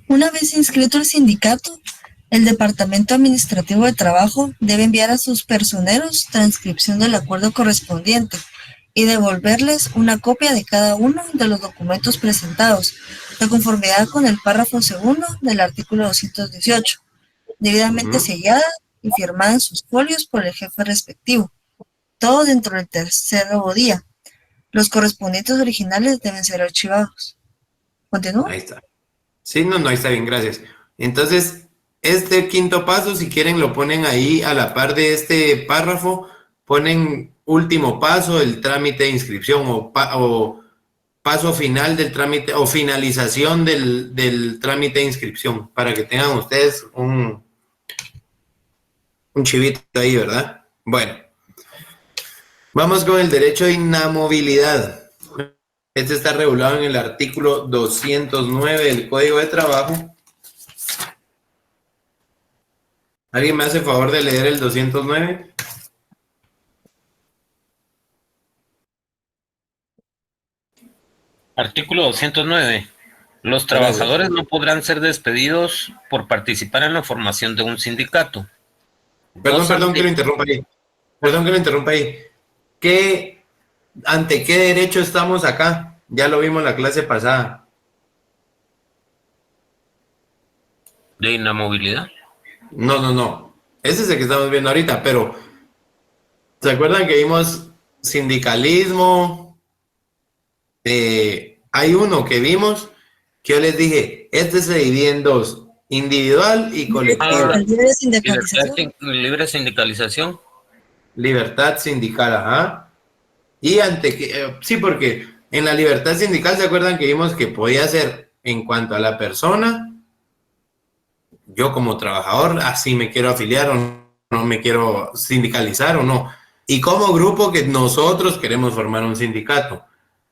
Una vez inscrito el sindicato, el Departamento Administrativo de Trabajo debe enviar a sus personeros transcripción del acuerdo correspondiente y devolverles una copia de cada uno de los documentos presentados, de conformidad con el párrafo segundo del artículo 218, debidamente sellada y firmada en sus folios por el jefe respectivo, todo dentro del tercer día. Los correspondientes originales deben ser archivados. ¿Continúa? Ahí está. Sí, no, ahí está bien, gracias. Entonces, este quinto paso, si quieren, lo ponen ahí a la par de este párrafo, ponen último paso, el trámite de inscripción o paso final del trámite o finalización del trámite de inscripción, para que tengan ustedes un chivito ahí, ¿verdad? Bueno, vamos con el derecho de inamovilidad. Este está regulado en el artículo 209 del Código de Trabajo. ¿Alguien me hace favor de leer el 209? Artículo 209. Los trabajadores no podrán ser despedidos por participar en la formación de un sindicato. Perdón que lo interrumpa ahí. Perdón que lo interrumpa ahí. ¿Ante qué derecho estamos acá? Ya lo vimos en la clase pasada. ¿De inamovilidad? No. Ese es el que estamos viendo ahorita, pero ¿se acuerdan que vimos sindicalismo? Hay uno que vimos que yo les dije, este se divide en dos, individual y colectivo. Libre sindicalización. Libre sindicalización. Libertad sindical, ajá. Y sí, porque en la libertad sindical se acuerdan que vimos que podía ser en cuanto a la persona, yo como trabajador, así me quiero afiliar o no me quiero sindicalizar o no. Y como grupo que nosotros queremos formar un sindicato.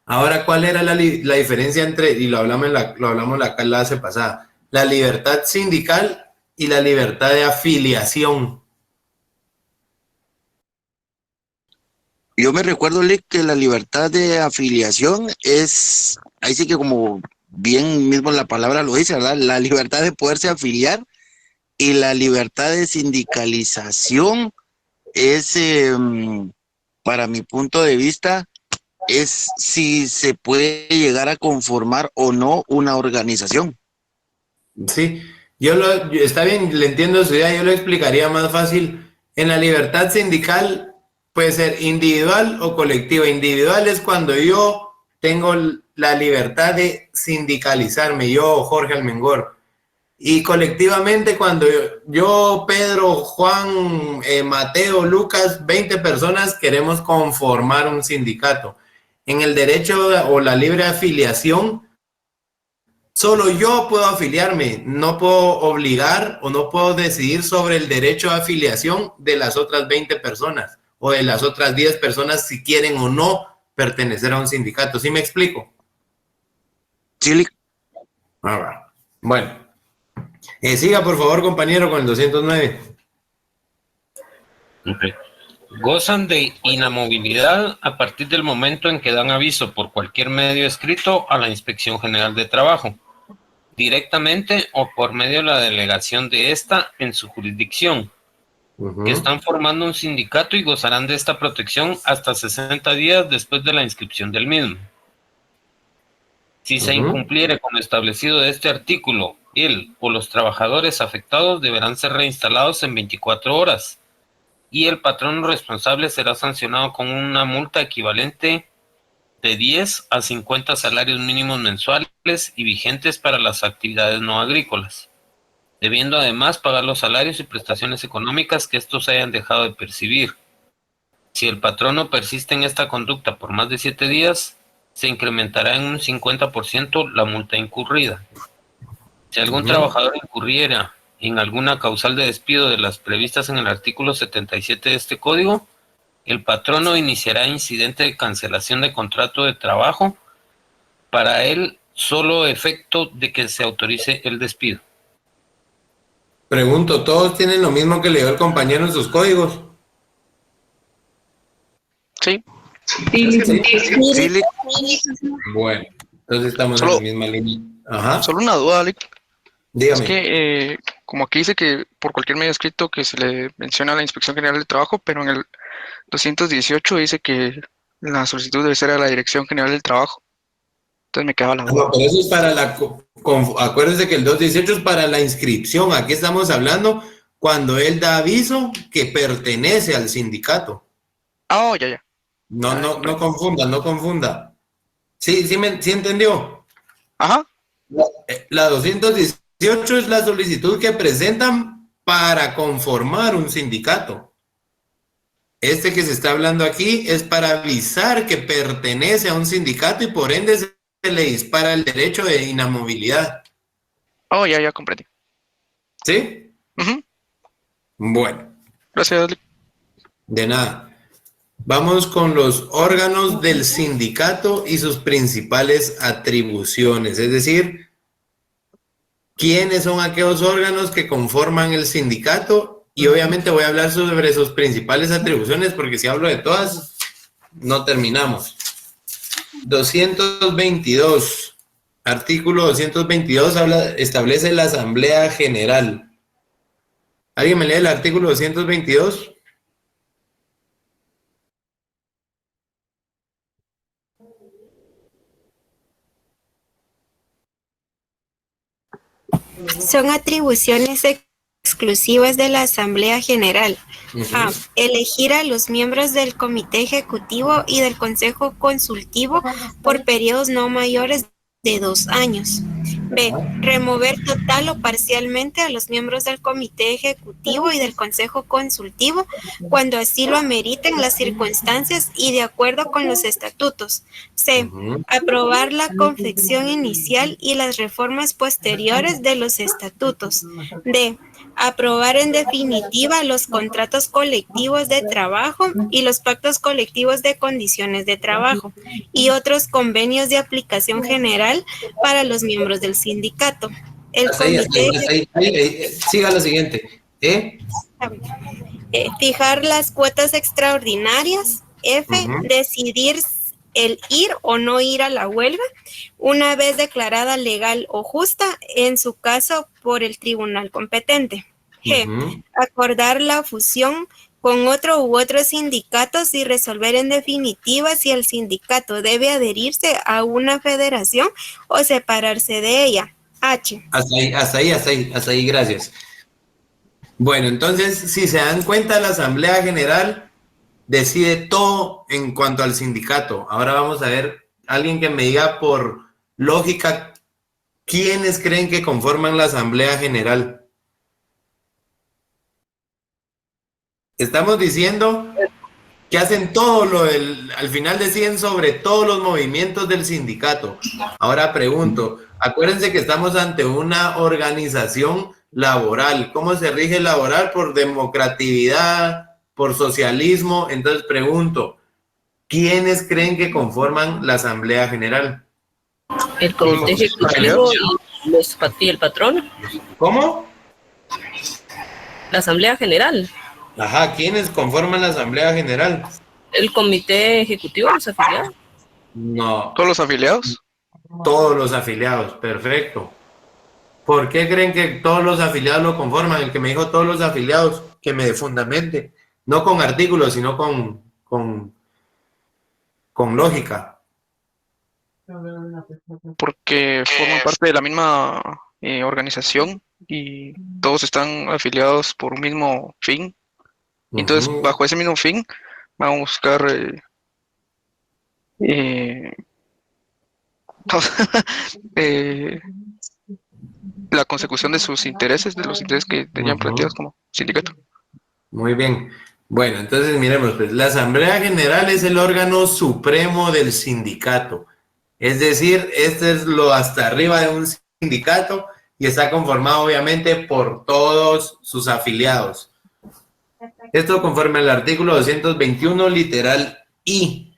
Ahora, ¿cuál era la diferencia entre, y lo hablamos la clase pasada, la libertad sindical y la libertad de afiliación? Yo me recuerdo, Lick, que la libertad de afiliación es, ahí sí que como bien mismo la palabra lo dice, ¿verdad? La libertad de poderse afiliar, y la libertad de sindicalización es, para mi punto de vista, es si se puede llegar a conformar o no una organización. Sí, está bien, le entiendo su idea, yo lo explicaría más fácil. En la libertad sindical puede ser individual o colectiva. Individual es cuando yo tengo la libertad de sindicalizarme, yo, Jorge Almengor. Y colectivamente cuando yo, Pedro, Juan, Mateo, Lucas, 20 personas queremos conformar un sindicato. En el derecho o la libre afiliación, solo yo puedo afiliarme, no puedo obligar o no puedo decidir sobre el derecho de afiliación de las otras 20 personas o de las otras 10 personas si quieren o no pertenecer a un sindicato. ¿Sí me explico? Sí. Bueno. Siga, por favor, compañero, con el 209. Okay. Gozan de inamovilidad a partir del momento en que dan aviso por cualquier medio escrito a la Inspección General de Trabajo, directamente o por medio de la delegación de esta en su jurisdicción, que están formando un sindicato y gozarán de esta protección hasta 60 días después de la inscripción del mismo. Si se incumpliere con lo establecido de este artículo, él o los trabajadores afectados deberán ser reinstalados en 24 horas y el patrono responsable será sancionado con una multa equivalente de 10 a 50 salarios mínimos mensuales y vigentes para las actividades no agrícolas, debiendo además pagar los salarios y prestaciones económicas que estos hayan dejado de percibir. Si el patrono persiste en esta conducta por más de 7 días, se incrementará en un 50% la multa incurrida. Si algún trabajador incurriera en alguna causal de despido de las previstas en el artículo 77 de este código, el patrono iniciará incidente de cancelación de contrato de trabajo para el solo efecto de que se autorice el despido. Pregunto, ¿todos tienen lo mismo que leyó el compañero en sus códigos? Sí. Sí. Bueno, entonces estamos en la misma línea. Ajá. Solo una duda, Alec. Dígame. Es que, como aquí dice que por cualquier medio escrito que se le menciona a la Inspección General del Trabajo, pero en el 218 dice que La solicitud debe ser a la Dirección General del Trabajo. Entonces me quedaba la duda. No, pero eso es para acuérdense que el 218 es para la inscripción. Aquí estamos hablando cuando él da aviso que pertenece al sindicato. Oh, ya. No confunda. Sí entendió. Ajá. La 218 es la solicitud que presentan para conformar un sindicato. Este que se está hablando aquí es para avisar que pertenece a un sindicato y por ende se le dispara el derecho de inamovilidad. Oh, ya comprendí. ¿Sí? Ujú. Bueno. Gracias. De nada. Vamos con los órganos del sindicato y sus principales atribuciones. Es decir, ¿quiénes son aquellos órganos que conforman el sindicato? Y obviamente voy a hablar sobre sus principales atribuciones porque si hablo de todas, no terminamos. 222. Artículo 222 establece la Asamblea General. ¿Alguien me lee el artículo 222? Son atribuciones exclusivas de la Asamblea General. A. Elegir a los miembros del Comité Ejecutivo y del Consejo Consultivo por periodos no mayores de 2 años. B. Remover total o parcialmente a los miembros del Comité Ejecutivo y del Consejo Consultivo cuando así lo ameriten las circunstancias y de acuerdo con los estatutos. C. Aprobar la confección inicial y las reformas posteriores de los estatutos. D. Aprobar en definitiva los contratos colectivos de trabajo y los pactos colectivos de condiciones de trabajo y otros convenios de aplicación general para los miembros del sindicato. El comité siga la siguiente. Fijar las cuotas extraordinarias. F. Decidir el ir o no ir a la huelga, una vez declarada legal o justa, en su caso por el tribunal competente. G. Acordar la fusión con otro u otros sindicatos y resolver en definitiva si el sindicato debe adherirse a una federación o separarse de ella. H. Hasta ahí, gracias. Bueno, entonces, si se dan cuenta, la Asamblea General decide todo en cuanto al sindicato. Ahora vamos a ver, alguien que me diga por lógica, ¿quiénes creen que conforman la Asamblea General? Estamos diciendo que hacen todo al final deciden sobre todos los movimientos del sindicato. Ahora pregunto, acuérdense que estamos ante una organización laboral. ¿Cómo se rige laboral? Por democratividad, por socialismo. Entonces pregunto, ¿quiénes creen que conforman la Asamblea General? El Comité Ejecutivo y el patrón. ¿Cómo? La Asamblea General. Ajá, ¿quiénes conforman la Asamblea General? El Comité Ejecutivo, los afiliados. No. ¿Todos los afiliados? Todos los afiliados, perfecto. ¿Por qué creen que todos los afiliados lo conforman? El que me dijo todos los afiliados, que me fundamente. No con artículos, sino con lógica. Porque forman parte de la misma organización y todos están afiliados por un mismo fin. Y entonces, bajo ese mismo fin, van a buscar la consecución de sus intereses, de los intereses que tenían planteados como sindicato. Muy bien. Bueno, entonces miremos, pues la Asamblea General es el órgano supremo del sindicato. Es decir, este es lo hasta arriba de un sindicato y está conformado obviamente por todos sus afiliados. Esto conforme al artículo 221, literal I.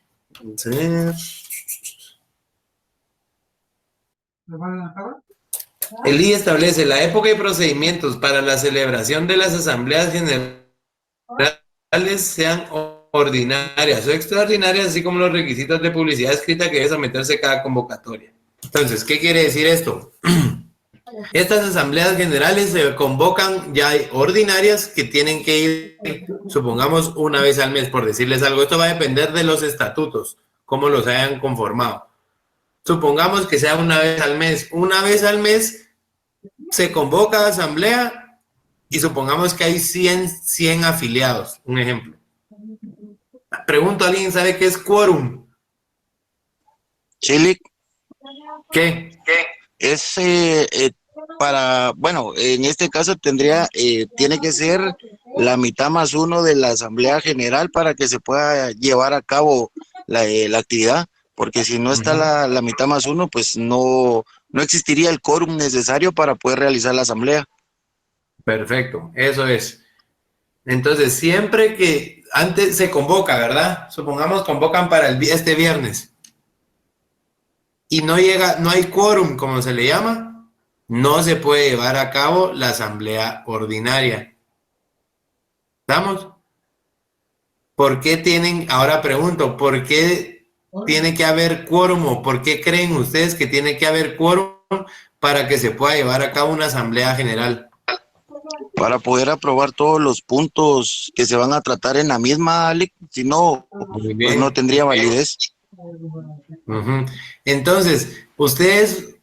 El I establece la época y procedimientos para la celebración de las asambleas generales, sean ordinarias o extraordinarias, así como los requisitos de publicidad escrita que debe someterse cada convocatoria. Entonces, ¿qué quiere decir esto? Estas asambleas generales se convocan, ya hay ordinarias que tienen que ir, supongamos, una vez al mes, por decirles algo. Esto va a depender de los estatutos, cómo los hayan conformado. Supongamos que sea una vez al mes. Una vez al mes se convoca asamblea y supongamos que hay 100 afiliados, un ejemplo. Pregunto, ¿alguien sabe qué es quórum? Chile. ¿Qué? Es para, bueno, en este caso tiene que ser la mitad más uno de la Asamblea General para que se pueda llevar a cabo la actividad, porque si no está la mitad más uno, pues no existiría el quórum necesario para poder realizar la asamblea. Perfecto, eso es. Entonces, siempre que antes se convoca, ¿verdad? Supongamos convocan para este viernes y no hay quórum, como se le llama, no se puede llevar a cabo la asamblea ordinaria. ¿Estamos? Ahora pregunto, ¿por qué tiene que haber quórum o por qué creen ustedes que tiene que haber quórum para que se pueda llevar a cabo una asamblea general? Para poder aprobar todos los puntos que se van a tratar en la misma, si no, pues no tendría validez. Entonces, ustedes,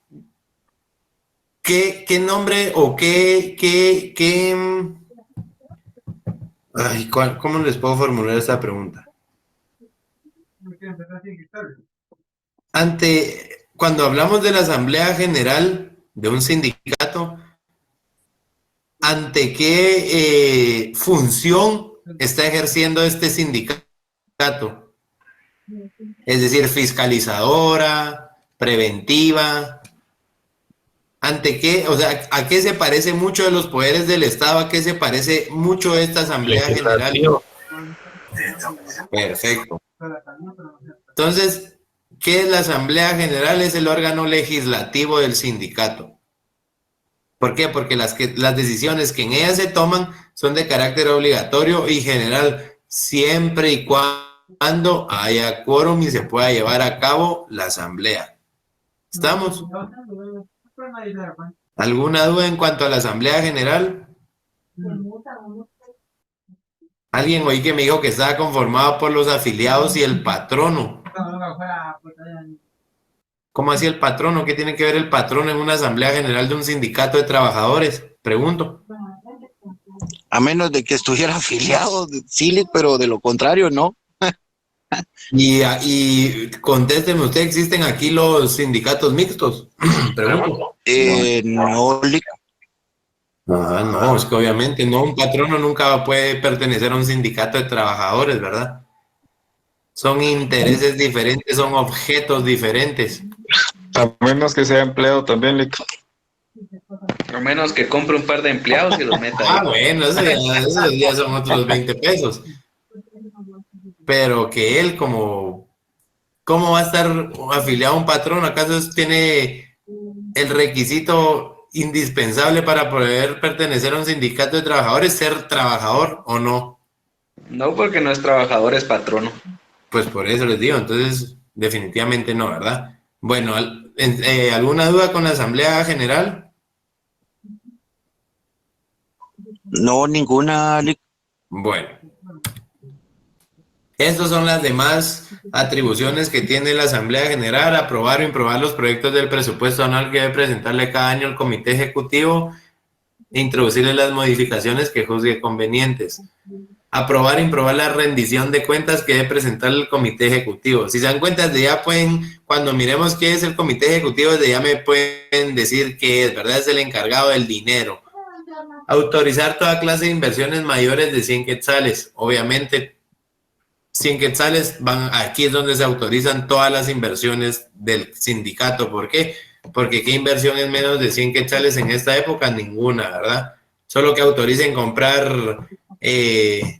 ¿qué nombre o ¿cómo les puedo formular esta pregunta? Cuando hablamos de la asamblea general de un sindicato, ¿ante qué función está ejerciendo este sindicato? Es decir, fiscalizadora, preventiva. ¿Ante qué? O sea, ¿a qué se parece mucho de los poderes del Estado? ¿A qué se parece mucho esta asamblea general? Perfecto. Entonces, ¿qué es la asamblea general? Es el órgano legislativo del sindicato. ¿Por qué? Porque las decisiones que en ella se toman son de carácter obligatorio y general, siempre y cuando haya quórum y se pueda llevar a cabo la asamblea. ¿Estamos? ¿Alguna duda en cuanto a la asamblea general? Alguien oí que me dijo que estaba conformado por los afiliados y el patrono. ¿Cómo así el patrono? ¿Qué tiene que ver el patrono en una asamblea general de un sindicato de trabajadores? Pregunto. A menos de que estuviera afiliado, sí, pero de lo contrario, no. Y contésteme usted, ¿existen aquí los sindicatos mixtos? Pregunto. No. No, es que obviamente no, un patrono nunca puede pertenecer a un sindicato de trabajadores, ¿verdad? Son intereses diferentes, son objetos diferentes. A menos que sea empleado también, Lick. A menos que compre un par de empleados y los meta. Bueno, esos ya son otros 20 pesos. Pero que él ¿cómo va a estar afiliado a un patrón? ¿Acaso tiene el requisito indispensable para poder pertenecer a un sindicato de trabajadores, ser trabajador o no? No, porque no es trabajador, es patrono. Pues por eso les digo, entonces definitivamente no, ¿verdad? Bueno, ¿alguna duda con la asamblea general? No, ninguna, Lick. Bueno. Estas son las demás atribuciones que tiene la Asamblea General: aprobar o improbar los proyectos del presupuesto anual que debe presentarle cada año el Comité Ejecutivo e introducirle las modificaciones que juzgue convenientes. Aprobar e improbar la rendición de cuentas que debe presentar el Comité Ejecutivo. Si se dan cuenta, desde ya cuando miremos qué es el Comité Ejecutivo, desde ya me pueden decir qué es, ¿verdad? Es el encargado del dinero. Autorizar toda clase de inversiones mayores de 100 quetzales. Obviamente, 100 quetzales aquí es donde se autorizan todas las inversiones del sindicato. ¿Por qué? Porque ¿qué inversión es menos de 100 quetzales en esta época? Ninguna, ¿verdad? Solo que autoricen comprar 10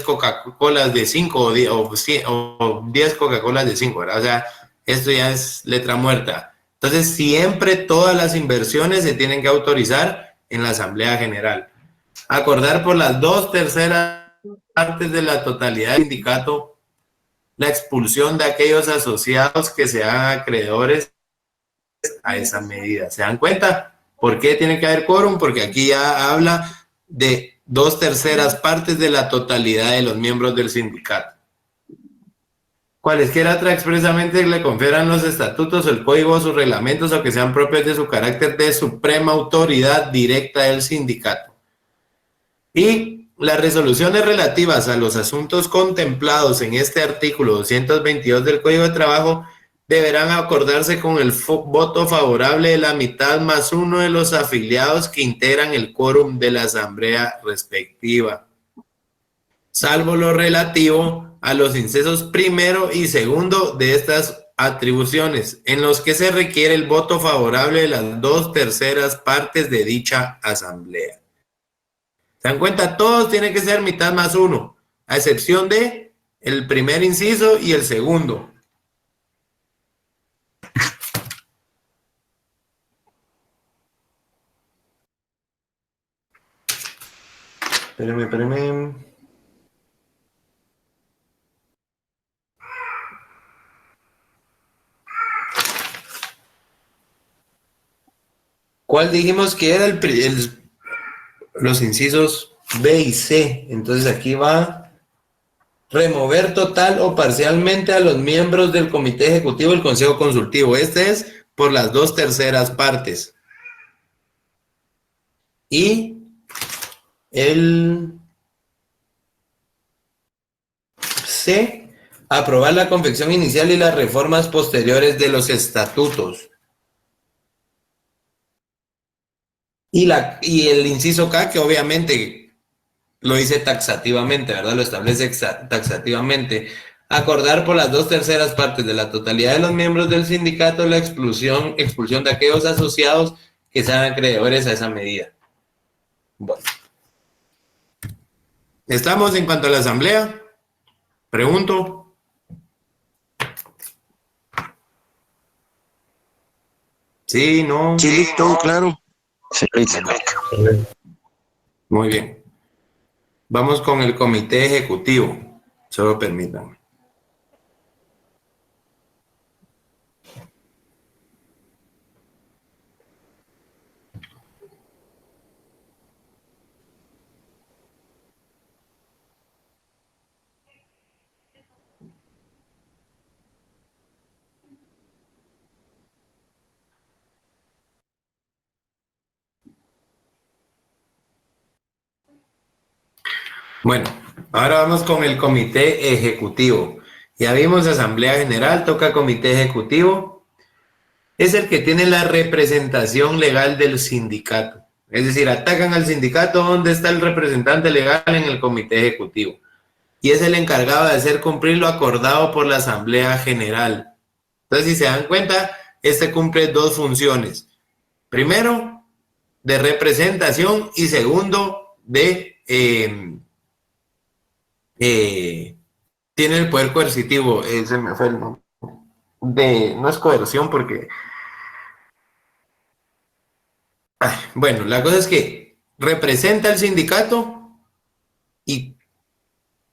Coca-Colas de 5 o 10 Coca-Colas de 5, ¿verdad? O sea, esto ya es letra muerta. Entonces, siempre todas las inversiones se tienen que autorizar en la Asamblea General. Acordar por las 2/3 partes de la totalidad del sindicato la expulsión de aquellos asociados que sean acreedores a esa medida. ¿Se dan cuenta? ¿Por qué tiene que haber quórum? Porque aquí ya habla de 2/3 partes de la totalidad de los miembros del sindicato. Cualesquiera otra expresamente le confieran los estatutos, el código, sus reglamentos o que sean propios de su carácter de suprema autoridad directa del sindicato. Y las resoluciones relativas a los asuntos contemplados en este artículo 222 del Código de Trabajo deberán acordarse con el voto favorable de la mitad más uno de los afiliados que integran el quórum de la asamblea respectiva, salvo lo relativo a los incisos primero y segundo de estas atribuciones, en los que se requiere el voto favorable de las 2/3 partes de dicha asamblea. ¿Se dan cuenta? Todos tienen que ser mitad más uno, a excepción de el primer inciso y el segundo. Espérame. ¿Cuál dijimos que era los incisos B y C? Entonces aquí va remover total o parcialmente a los miembros del comité ejecutivo del consejo consultivo. Este es por las 2/3 partes. Y el C, aprobar la confección inicial y las reformas posteriores de los estatutos. Y el inciso K, que obviamente lo dice taxativamente, ¿verdad? Lo establece taxativamente. Acordar por las 2/3 partes de la totalidad de los miembros del sindicato la expulsión de aquellos asociados que sean acreedores a esa medida. Bueno. ¿Estamos en cuanto a la asamblea? Pregunto. Sí, no. Sí, listo, claro. Sí, muy bien. Vamos con el comité ejecutivo. Solo permítanme. Bueno, ahora vamos con el comité ejecutivo. Ya vimos asamblea general, toca comité ejecutivo. Es el que tiene la representación legal del sindicato. Es decir, atacan al sindicato donde está el representante legal en el comité ejecutivo. Y es el encargado de hacer cumplir lo acordado por la asamblea general. Entonces, si se dan cuenta, este cumple dos funciones. Primero, de representación y segundo, tiene el poder coercitivo. Se me fue el nombre. No es coerción porque... bueno, la cosa es que representa al sindicato y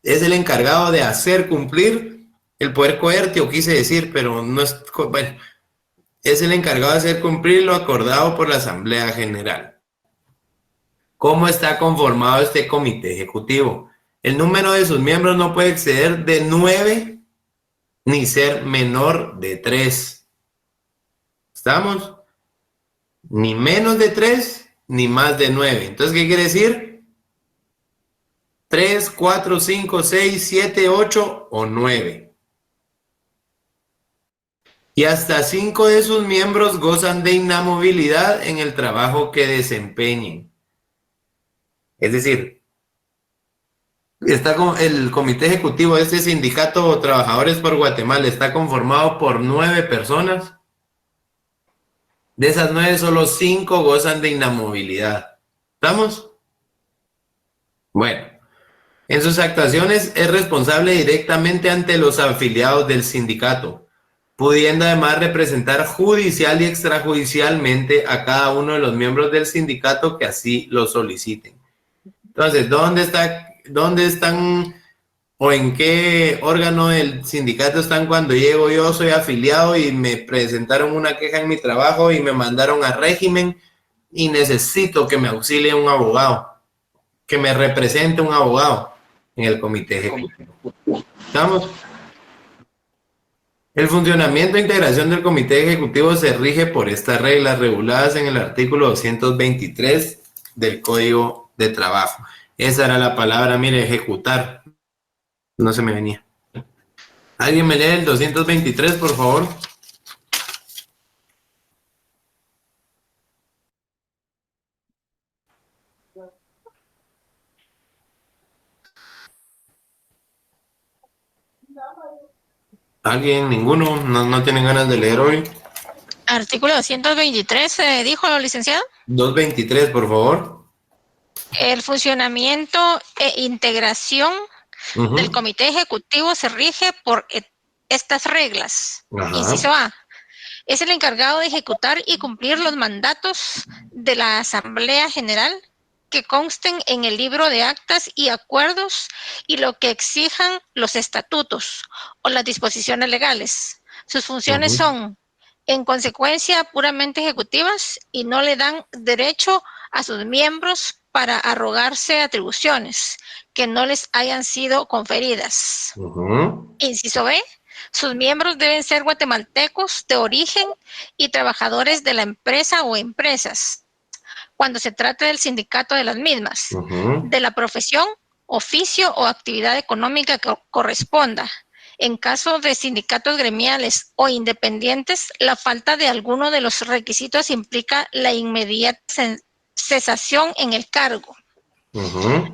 es el encargado de hacer cumplir el poder coercitivo, quise decir, pero no es... bueno, es el encargado de hacer cumplir lo acordado por la Asamblea General. ¿Cómo está conformado este comité ejecutivo? El número de sus miembros no puede exceder de 9 ni ser menor de 3. ¿Estamos? Ni menos de 3 ni más de 9. Entonces, ¿qué quiere decir? 3, 4, 5, 6, 7, 8 o 9. Y hasta 5 de sus miembros gozan de inamovilidad en el trabajo que desempeñen. Es decir, está con el comité ejecutivo de este sindicato Trabajadores por Guatemala está conformado por 9 personas. De esas 9, solo 5 gozan de inamovilidad. ¿Estamos? Bueno, en sus actuaciones es responsable directamente ante los afiliados del sindicato, pudiendo además representar judicial y extrajudicialmente a cada uno de los miembros del sindicato que así lo soliciten. Entonces, ¿dónde están ¿O en qué órgano del sindicato están cuando llego yo? Soy afiliado y me presentaron una queja en mi trabajo y me mandaron a régimen y necesito que me auxilie un abogado, que me represente un abogado en el comité ejecutivo. ¿Estamos? El funcionamiento e integración del comité ejecutivo se rige por estas reglas reguladas en el artículo 223 del Código de Trabajo. Esa era la palabra, mire, ejecutar. No se me venía. ¿Alguien me lee el 223, por favor? ¿Alguien? ¿Ninguno? ¿No tienen ganas de leer hoy? Artículo 223, dijo licenciado. 223, por favor. El funcionamiento e integración del comité ejecutivo se rige por estas reglas. Inciso A. Es el encargado de ejecutar y cumplir los mandatos de la Asamblea General que consten en el libro de actas y acuerdos y lo que exijan los estatutos o las disposiciones legales. Sus funciones son, en consecuencia, puramente ejecutivas y no le dan derecho a sus miembros para arrogarse atribuciones que no les hayan sido conferidas. Inciso B. Sus miembros deben ser guatemaltecos de origen y trabajadores de la empresa o empresas, cuando se trate del sindicato de las mismas, de la profesión, oficio o actividad económica que corresponda. En caso de sindicatos gremiales o independientes, la falta de alguno de los requisitos implica la inmediata cesación en el cargo.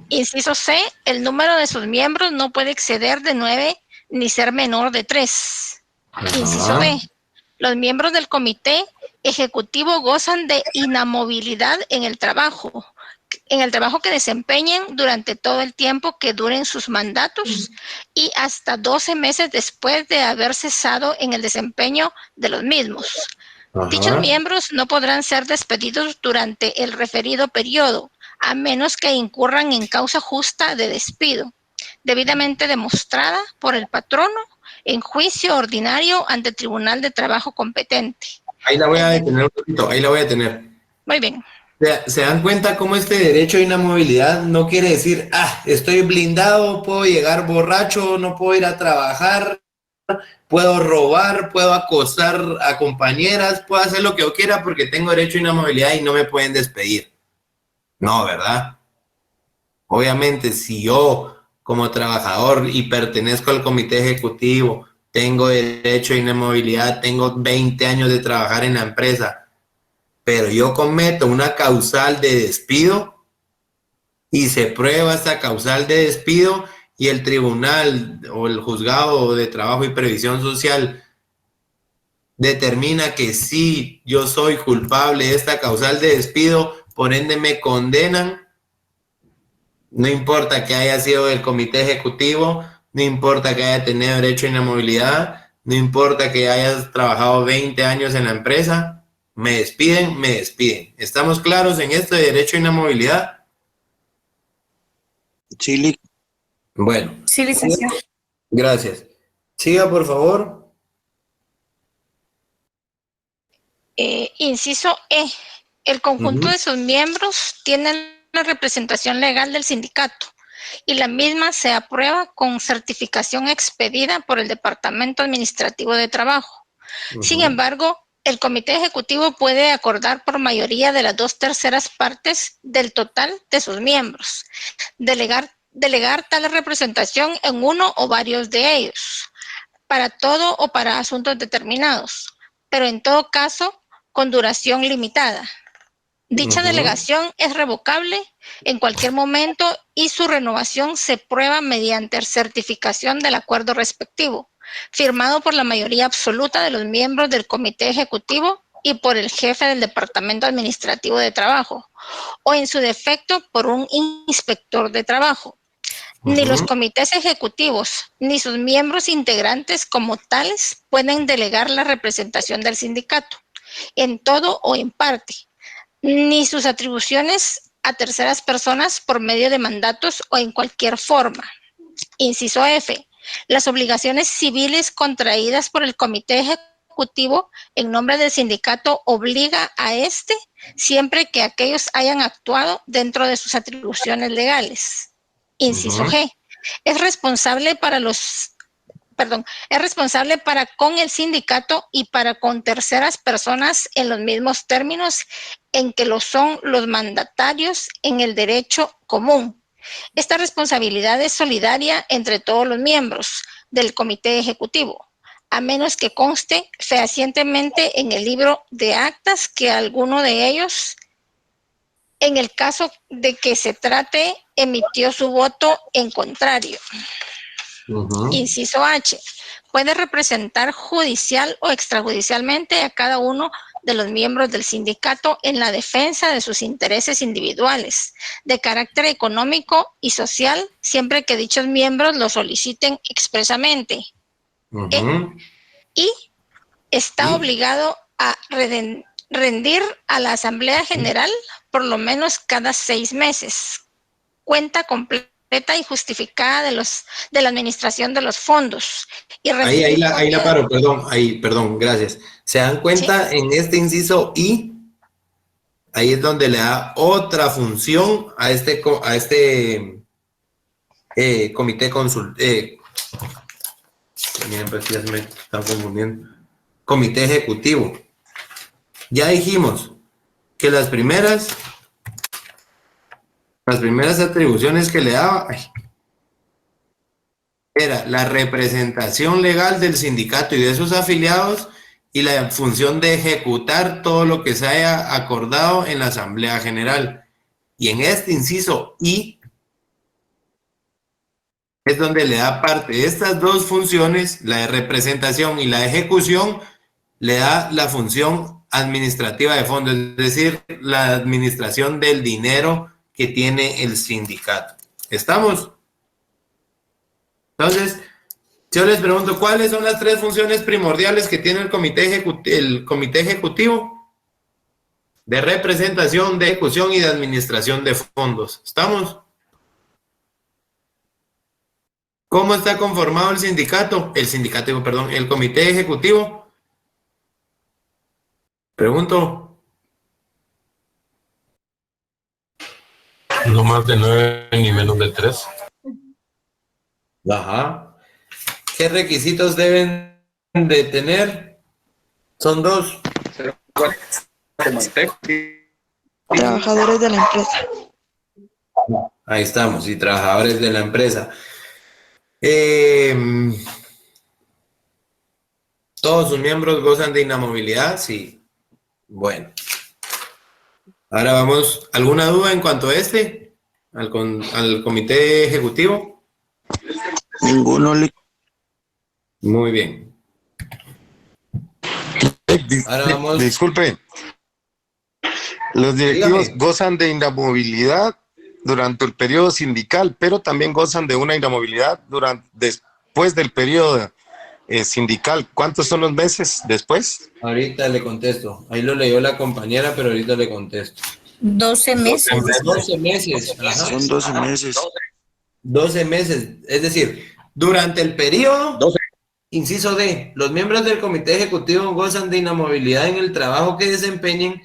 Inciso C. El número de sus miembros no puede exceder de 9 ni ser menor de 3. Inciso D. Los miembros del comité ejecutivo gozan de inamovilidad en el trabajo que desempeñen durante todo el tiempo que duren sus mandatos y hasta 12 meses después de haber cesado en el desempeño de los mismos. Dichos miembros no podrán ser despedidos durante el referido periodo, a menos que incurran en causa justa de despido, debidamente demostrada por el patrono en juicio ordinario ante el Tribunal de Trabajo competente. Ahí la voy a detener un poquito, ahí la voy a tener. Muy bien. ¿Se dan cuenta cómo este derecho a inamovilidad no quiere decir, estoy blindado, puedo llegar borracho, no puedo ir a trabajar, puedo robar, puedo acosar a compañeras, puedo hacer lo que yo quiera porque tengo derecho a inamovilidad y no me pueden despedir? No, ¿verdad? Obviamente, si yo como trabajador y pertenezco al comité ejecutivo, tengo derecho a inamovilidad, tengo 20 años de trabajar en la empresa, pero yo cometo una causal de despido y se prueba esta causal de despido y el tribunal o el juzgado de trabajo y previsión social determina que sí, yo soy culpable de esta causal de despido, por ende me condenan, no importa que haya sido del comité ejecutivo, no importa que haya tenido derecho a inamovilidad, no importa que hayas trabajado 20 años en la empresa, me despiden, me despiden. ¿Estamos claros en esto de derecho a inamovilidad? Sí, bueno. Sí, licenciado. Gracias. Siga, por favor. Inciso E. El conjunto de sus miembros tienen la representación legal del sindicato y la misma se aprueba con certificación expedida por el Departamento Administrativo de Trabajo. Sin embargo, el comité ejecutivo puede acordar por mayoría de las 2/3 partes del total de sus miembros, delegar tal representación en uno o varios de ellos, para todo o para asuntos determinados, pero en todo caso con duración limitada. Dicha delegación es revocable en cualquier momento y su renovación se prueba mediante certificación del acuerdo respectivo, firmado por la mayoría absoluta de los miembros del comité ejecutivo y por el jefe del Departamento Administrativo de Trabajo, o en su defecto por un inspector de trabajo. Ni los comités ejecutivos ni sus miembros integrantes como tales pueden delegar la representación del sindicato, en todo o en parte, ni sus atribuciones a terceras personas por medio de mandatos o en cualquier forma. Inciso F. Las obligaciones civiles contraídas por el comité ejecutivo en nombre del sindicato obliga a este siempre que aquellos hayan actuado dentro de sus atribuciones legales. Inciso G. Es responsable para con el sindicato y para con terceras personas en los mismos términos en que lo son los mandatarios en el derecho común. Esta responsabilidad es solidaria entre todos los miembros del comité ejecutivo, a menos que conste fehacientemente en el libro de actas que alguno de ellos, en el caso de que se trate, emitió su voto en contrario. Inciso H. Puede representar judicial o extrajudicialmente a cada uno de los miembros del sindicato en la defensa de sus intereses individuales, de carácter económico y social, siempre que dichos miembros lo soliciten expresamente. Y está obligado a rendir a la Asamblea General por lo menos cada 6 meses cuenta completa y justificada de la administración de los fondos. Y ahí la paro, perdón, gracias. ¿Se dan cuenta? ¿Sí? En este inciso I, ahí es donde le da otra función a este comité miren, pues ya se me están confundiendo. Comité ejecutivo. Ya dijimos que las primeras atribuciones que le daba era la representación legal del sindicato y de sus afiliados y la función de ejecutar todo lo que se haya acordado en la Asamblea General. Y en este inciso I es donde le da parte de estas dos funciones, la de representación y la de ejecución, le da la función administrativa de fondos, es decir, la administración del dinero que tiene el sindicato. ¿Estamos? Entonces, yo les pregunto, ¿cuáles son las 3 funciones primordiales que tiene el comité ejecutivo? De representación, de ejecución y de administración de fondos. ¿Estamos? ¿Cómo está conformado el sindicato? El comité ejecutivo. Pregunto. No más de 9 ni menos de 3. Ajá. ¿Qué requisitos deben de tener? Son 2. Trabajadores de la empresa. Ahí estamos, y trabajadores de la empresa. ¿Todos sus miembros gozan de inamovilidad? Sí. Bueno. Ahora vamos, ¿alguna duda en cuanto a al comité ejecutivo? Ninguno. Muy bien. Ahora vamos. Disculpe. Los directivos gozan de inamovilidad durante el periodo sindical, pero también gozan de una inamovilidad después del periodo sindical. ¿Cuántos son los meses después? Ahorita le contesto. Ahí lo leyó la compañera, pero ahorita le contesto. 12 meses. 12 meses. Ajá. Son 12 meses. 12 meses. Es decir, durante el periodo, 12. Inciso D, los miembros del comité ejecutivo gozan de inamovilidad en el trabajo que desempeñen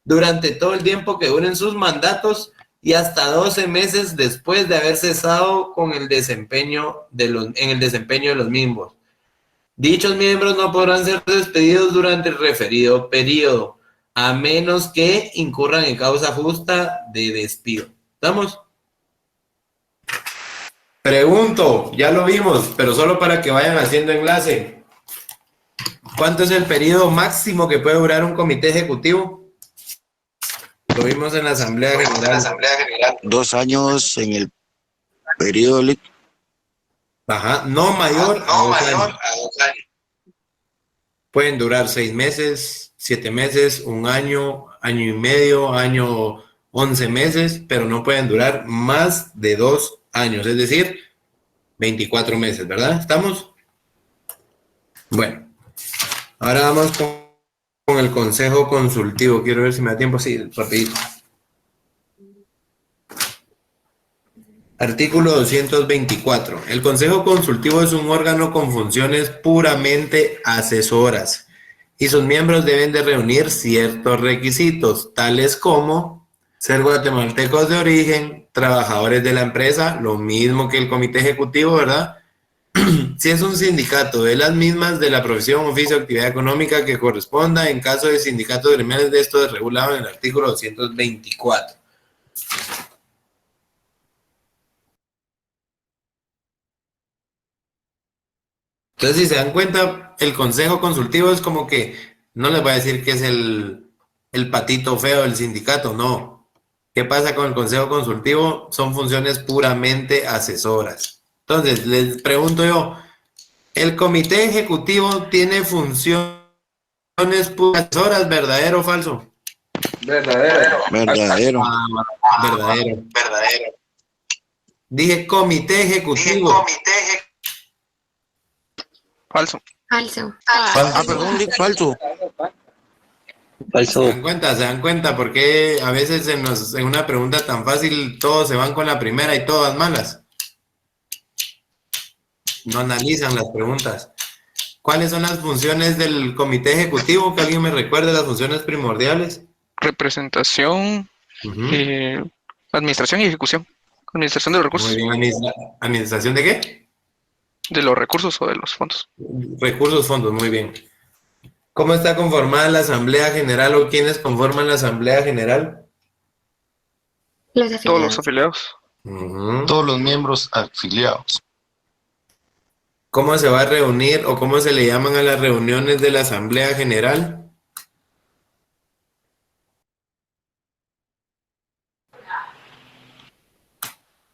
durante todo el tiempo que duren sus mandatos y hasta 12 meses después de haber cesado con el desempeño en el desempeño de los mismos. Dichos miembros no podrán ser despedidos durante el referido periodo, a menos que incurran en causa justa de despido. ¿Estamos? Pregunto, ya lo vimos, pero solo para que vayan haciendo enlace. ¿Cuánto es el periodo máximo que puede durar un comité ejecutivo? Lo vimos en la Asamblea General. 2 años en el periodo. Ajá, no mayor a 2 años. Pueden durar 6 meses, 7 meses, 1 año, año y medio, año 11 meses, pero no pueden durar más de 2 años, es decir, 24 meses, ¿verdad? ¿Estamos? Bueno, ahora vamos con el consejo consultivo. Quiero ver si me da tiempo. Sí, rapidito. Artículo 224. El Consejo Consultivo es un órgano con funciones puramente asesoras y sus miembros deben de reunir ciertos requisitos, tales como ser guatemaltecos de origen, trabajadores de la empresa, lo mismo que el comité ejecutivo, ¿verdad? Si es un sindicato de las mismas de la profesión, oficio o actividad económica que corresponda, en caso de sindicatos gremiales, de esto es regulado en el artículo 224. Entonces, si se dan cuenta, el consejo consultivo es como que, no les voy a decir que es el patito feo del sindicato, no. ¿Qué pasa con el consejo consultivo? Son funciones puramente asesoras. Entonces, les pregunto yo, ¿el comité ejecutivo tiene funciones puramente asesoras, verdadero o falso? Verdadero. Verdadero. Verdadero. Dije comité ejecutivo. Falso. Falso. Perdón, Lick, falso. Se dan cuenta porque a veces en una pregunta tan fácil todos se van con la primera y todas malas. No analizan las preguntas. ¿Cuáles son las funciones del comité ejecutivo? Que alguien me recuerde las funciones primordiales. Representación, administración y ejecución. Administración de los recursos. Muy bien, ¿administración de qué? De los recursos o de los fondos. Recursos, fondos, muy bien. ¿Cómo está conformada la Asamblea General o quiénes conforman la Asamblea General? Todos los afiliados. Todos los miembros afiliados. ¿Cómo se va a reunir o cómo se le llaman a las reuniones de la Asamblea General?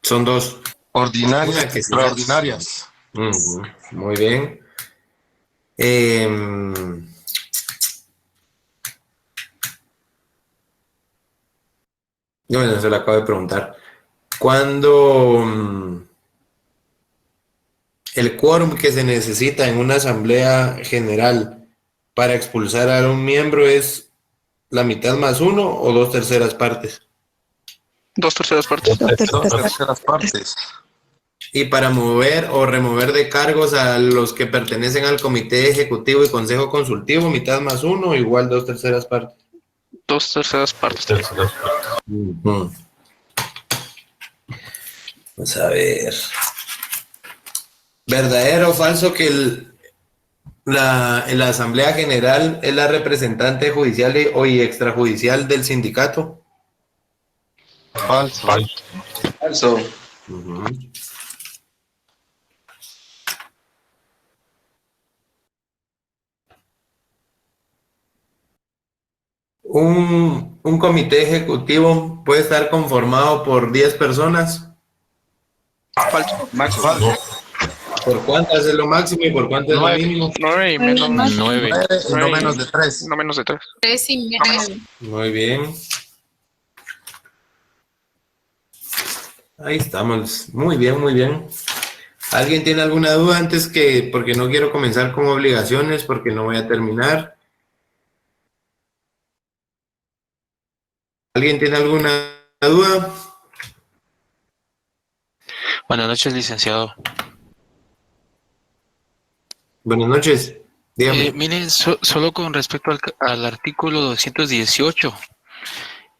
Son dos. Ordinarias y extraordinarias. Muy bien. Bueno, se lo acabo de preguntar. Cuando el quórum que se necesita en una asamblea general para expulsar a un miembro es la mitad más uno o 2/3 partes. 2/3 partes. 2/3 partes. Y para mover o remover de cargos a los que pertenecen al comité ejecutivo y consejo consultivo, mitad más uno, igual 2/3 partes. 2/3 partes. Vamos a ver. ¿Verdadero o falso que la Asamblea General es la representante judicial y extrajudicial del sindicato? Falso. Falso. Un comité ejecutivo puede estar conformado por 10 personas. Falso. Falso. ¿Por cuántas es lo máximo y por cuánto es lo mínimo? 9 y menos. 9. No menos de 3. No menos de 3. 3 y medio. Muy bien. Ahí estamos. Muy bien, muy bien. ¿Alguien tiene alguna duda antes que, porque no quiero comenzar con obligaciones, porque no voy a terminar? ¿Alguien tiene alguna duda? Buenas noches, licenciado. Buenas noches. Dígame. Miren, solo con respecto al artículo 218,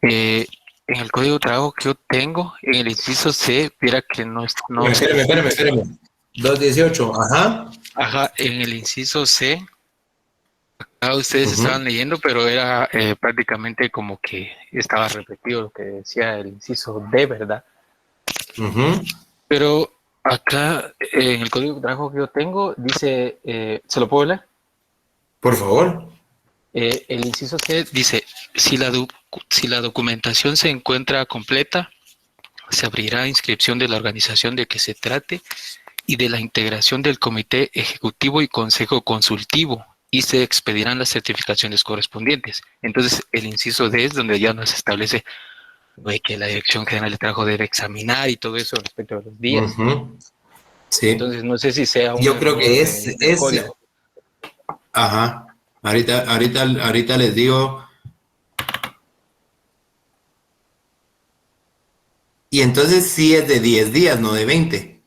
en el código de trabajo que yo tengo, en el inciso C, viera que no. Espérame. 218, ajá. Ajá, en el inciso C, acá ustedes estaban leyendo, pero era prácticamente como que estaba repetido lo que decía el inciso D, ¿verdad? Pero acá, en el código de trabajo que yo tengo, dice, ¿se lo puedo leer? Por favor. El inciso C dice, si la documentación se encuentra completa, se abrirá inscripción de la organización de que se trate y de la integración del comité ejecutivo y consejo consultivo y se expedirán las certificaciones correspondientes. Entonces, el inciso D es donde ya nos establece que la Dirección General de Trabajo debe examinar y todo eso respecto a los días. Sí. Entonces, no sé si sea un... Yo creo que es ajá. Ahorita les digo. Y entonces sí es de 10 días, no de 20.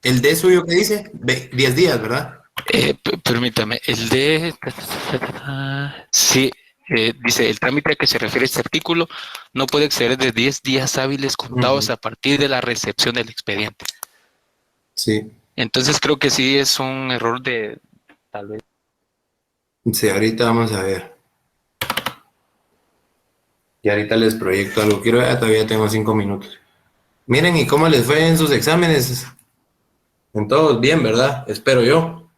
¿El D suyo qué dice? 10 días, ¿verdad? Permítame, el de... Sí, dice, el trámite a que se refiere este artículo no puede exceder de 10 días hábiles contados a partir de la recepción del expediente. Sí. Entonces creo que sí es un error de, tal vez. Sí, ahorita vamos a ver. Y ahorita les proyecto algo. Quiero ver, todavía tengo 5 minutos. Miren, ¿y cómo les fue en sus exámenes? En todos bien, ¿verdad? Espero yo.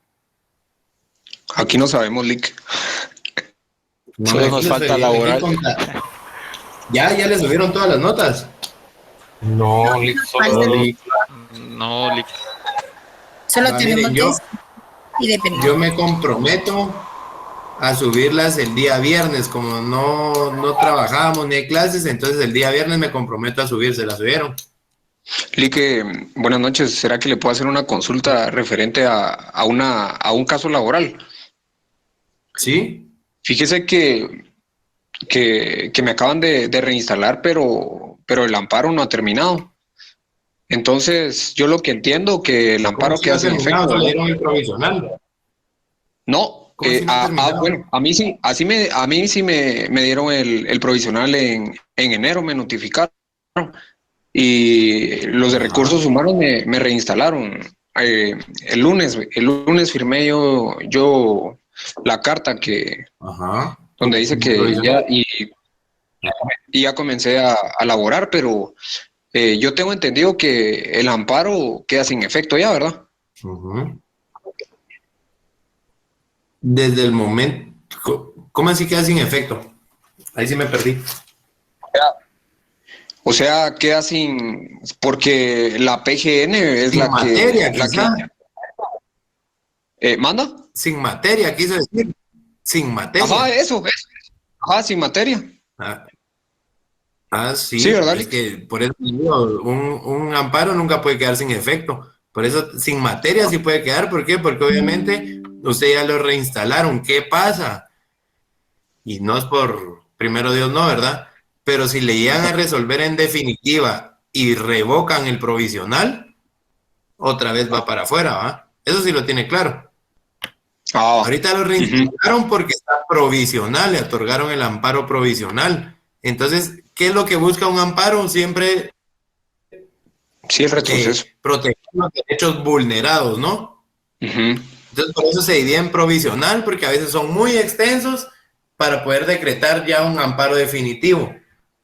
Aquí no sabemos, Lick. Solo nos falta laboral. Ya les subieron todas las notas. No, Lick, solo Lick. No, Lick. Solo tenemos miren, y yo me comprometo a subirlas el día viernes, como no trabajábamos ni hay clases, entonces el día viernes me comprometo a subirse. ¿Subieron? Lick, buenas noches. ¿Será que le puedo hacer una consulta referente a un caso laboral? Sí. Fíjese que me acaban de reinstalar, pero el amparo no ha terminado. Entonces, yo lo que entiendo que el amparo queda sin efecto. ¿Le dieron el provisional? No, bueno, a mí sí me dieron el provisional en enero, me notificaron. Y los de recursos humanos me reinstalaron. El lunes firmé yo la carta donde dice que ya comencé a laborar, pero yo tengo entendido que el amparo queda sin efecto ya, ¿verdad? Desde el momento... ¿Cómo así queda sin efecto? Ahí sí me perdí. O sea, queda sin... Porque la PGN es sin la materia, que... ¿Manda? Sin materia, quiso decir. Sin materia. Ajá, eso. Ajá, sin materia. Sí, sí, ¿verdad? Es que por eso digo, un amparo nunca puede quedar sin efecto. Por eso sin materia sí puede quedar. ¿Por qué? Porque obviamente usted ya lo reinstalaron. ¿Qué pasa? Y no es por primero Dios, no, ¿verdad? Pero si le llegan a resolver en definitiva y revocan el provisional, otra vez va para afuera, ¿va? Eso sí lo tiene claro. Ahorita lo reinstalaron porque está provisional, le otorgaron el amparo provisional. Entonces, ¿qué es lo que busca un amparo? Siempre sí, el retroceso. Proteger los derechos vulnerados, ¿no? Entonces, por eso se divide en provisional, porque a veces son muy extensos para poder decretar ya un amparo definitivo.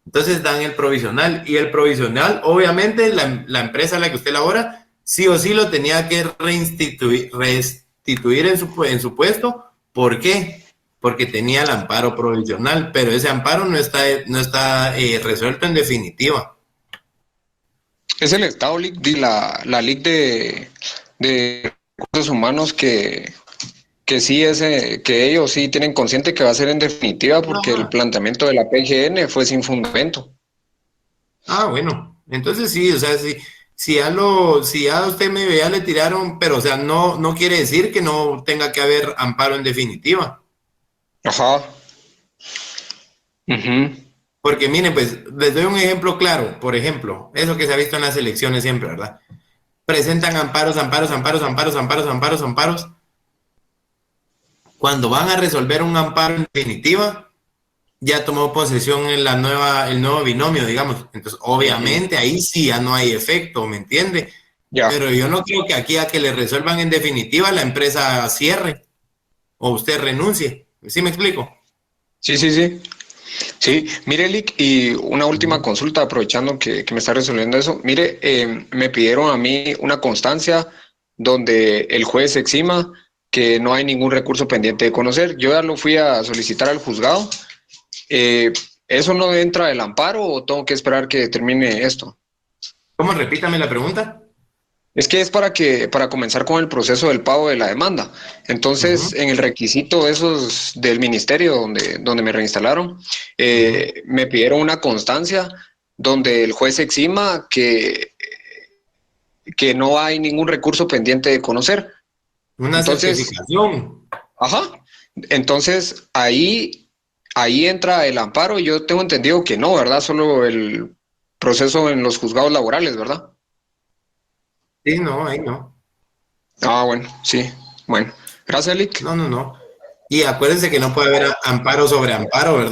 Entonces dan el provisional, y el provisional, obviamente, la empresa en la que usted labora, sí o sí lo tenía que restituir en su puesto. ¿Por qué? Porque tenía el amparo provisional, pero ese amparo no está resuelto en definitiva. Es el Estado, la LIC de Recursos Humanos que sí que ellos sí tienen consciente que va a ser en definitiva porque el planteamiento de la PGN fue sin fundamento. Bueno, entonces sí, o sea, si ya usted ya le tiraron, pero o sea, no quiere decir que no tenga que haber amparo en definitiva. Ajá. Porque miren, pues, les doy un ejemplo claro. Por ejemplo, eso que se ha visto en las elecciones siempre, ¿verdad? Presentan amparos. Cuando van a resolver un amparo en definitiva, ya tomó posesión el nuevo binomio, digamos. Entonces, obviamente, ahí sí ya no hay efecto, ¿me entiende? Pero yo no creo que aquí a que le resuelvan en definitiva la empresa cierre o usted renuncie. ¿Sí me explico? Sí, mire, Lick, y una última consulta, aprovechando que me está resolviendo eso. Mire, me pidieron a mí una constancia donde el juez exima que no hay ningún recurso pendiente de conocer. Yo ya lo fui a solicitar al juzgado. ¿Eso no entra del amparo o tengo que esperar que termine esto? ¿Cómo? Repítame la pregunta. Es que es para comenzar con el proceso del pago de la demanda. Entonces, en el requisito esos del ministerio donde me reinstalaron, me pidieron una constancia donde el juez exima que no hay ningún recurso pendiente de conocer. Una certificación. Ajá. Entonces, ahí entra el amparo y yo tengo entendido que no, ¿verdad? Solo el proceso en los juzgados laborales, ¿verdad? Sí, no, ahí no. Ah, bueno, sí. Bueno, gracias, Lick. No. Y acuérdense que no puede haber amparo sobre amparo, ¿verdad?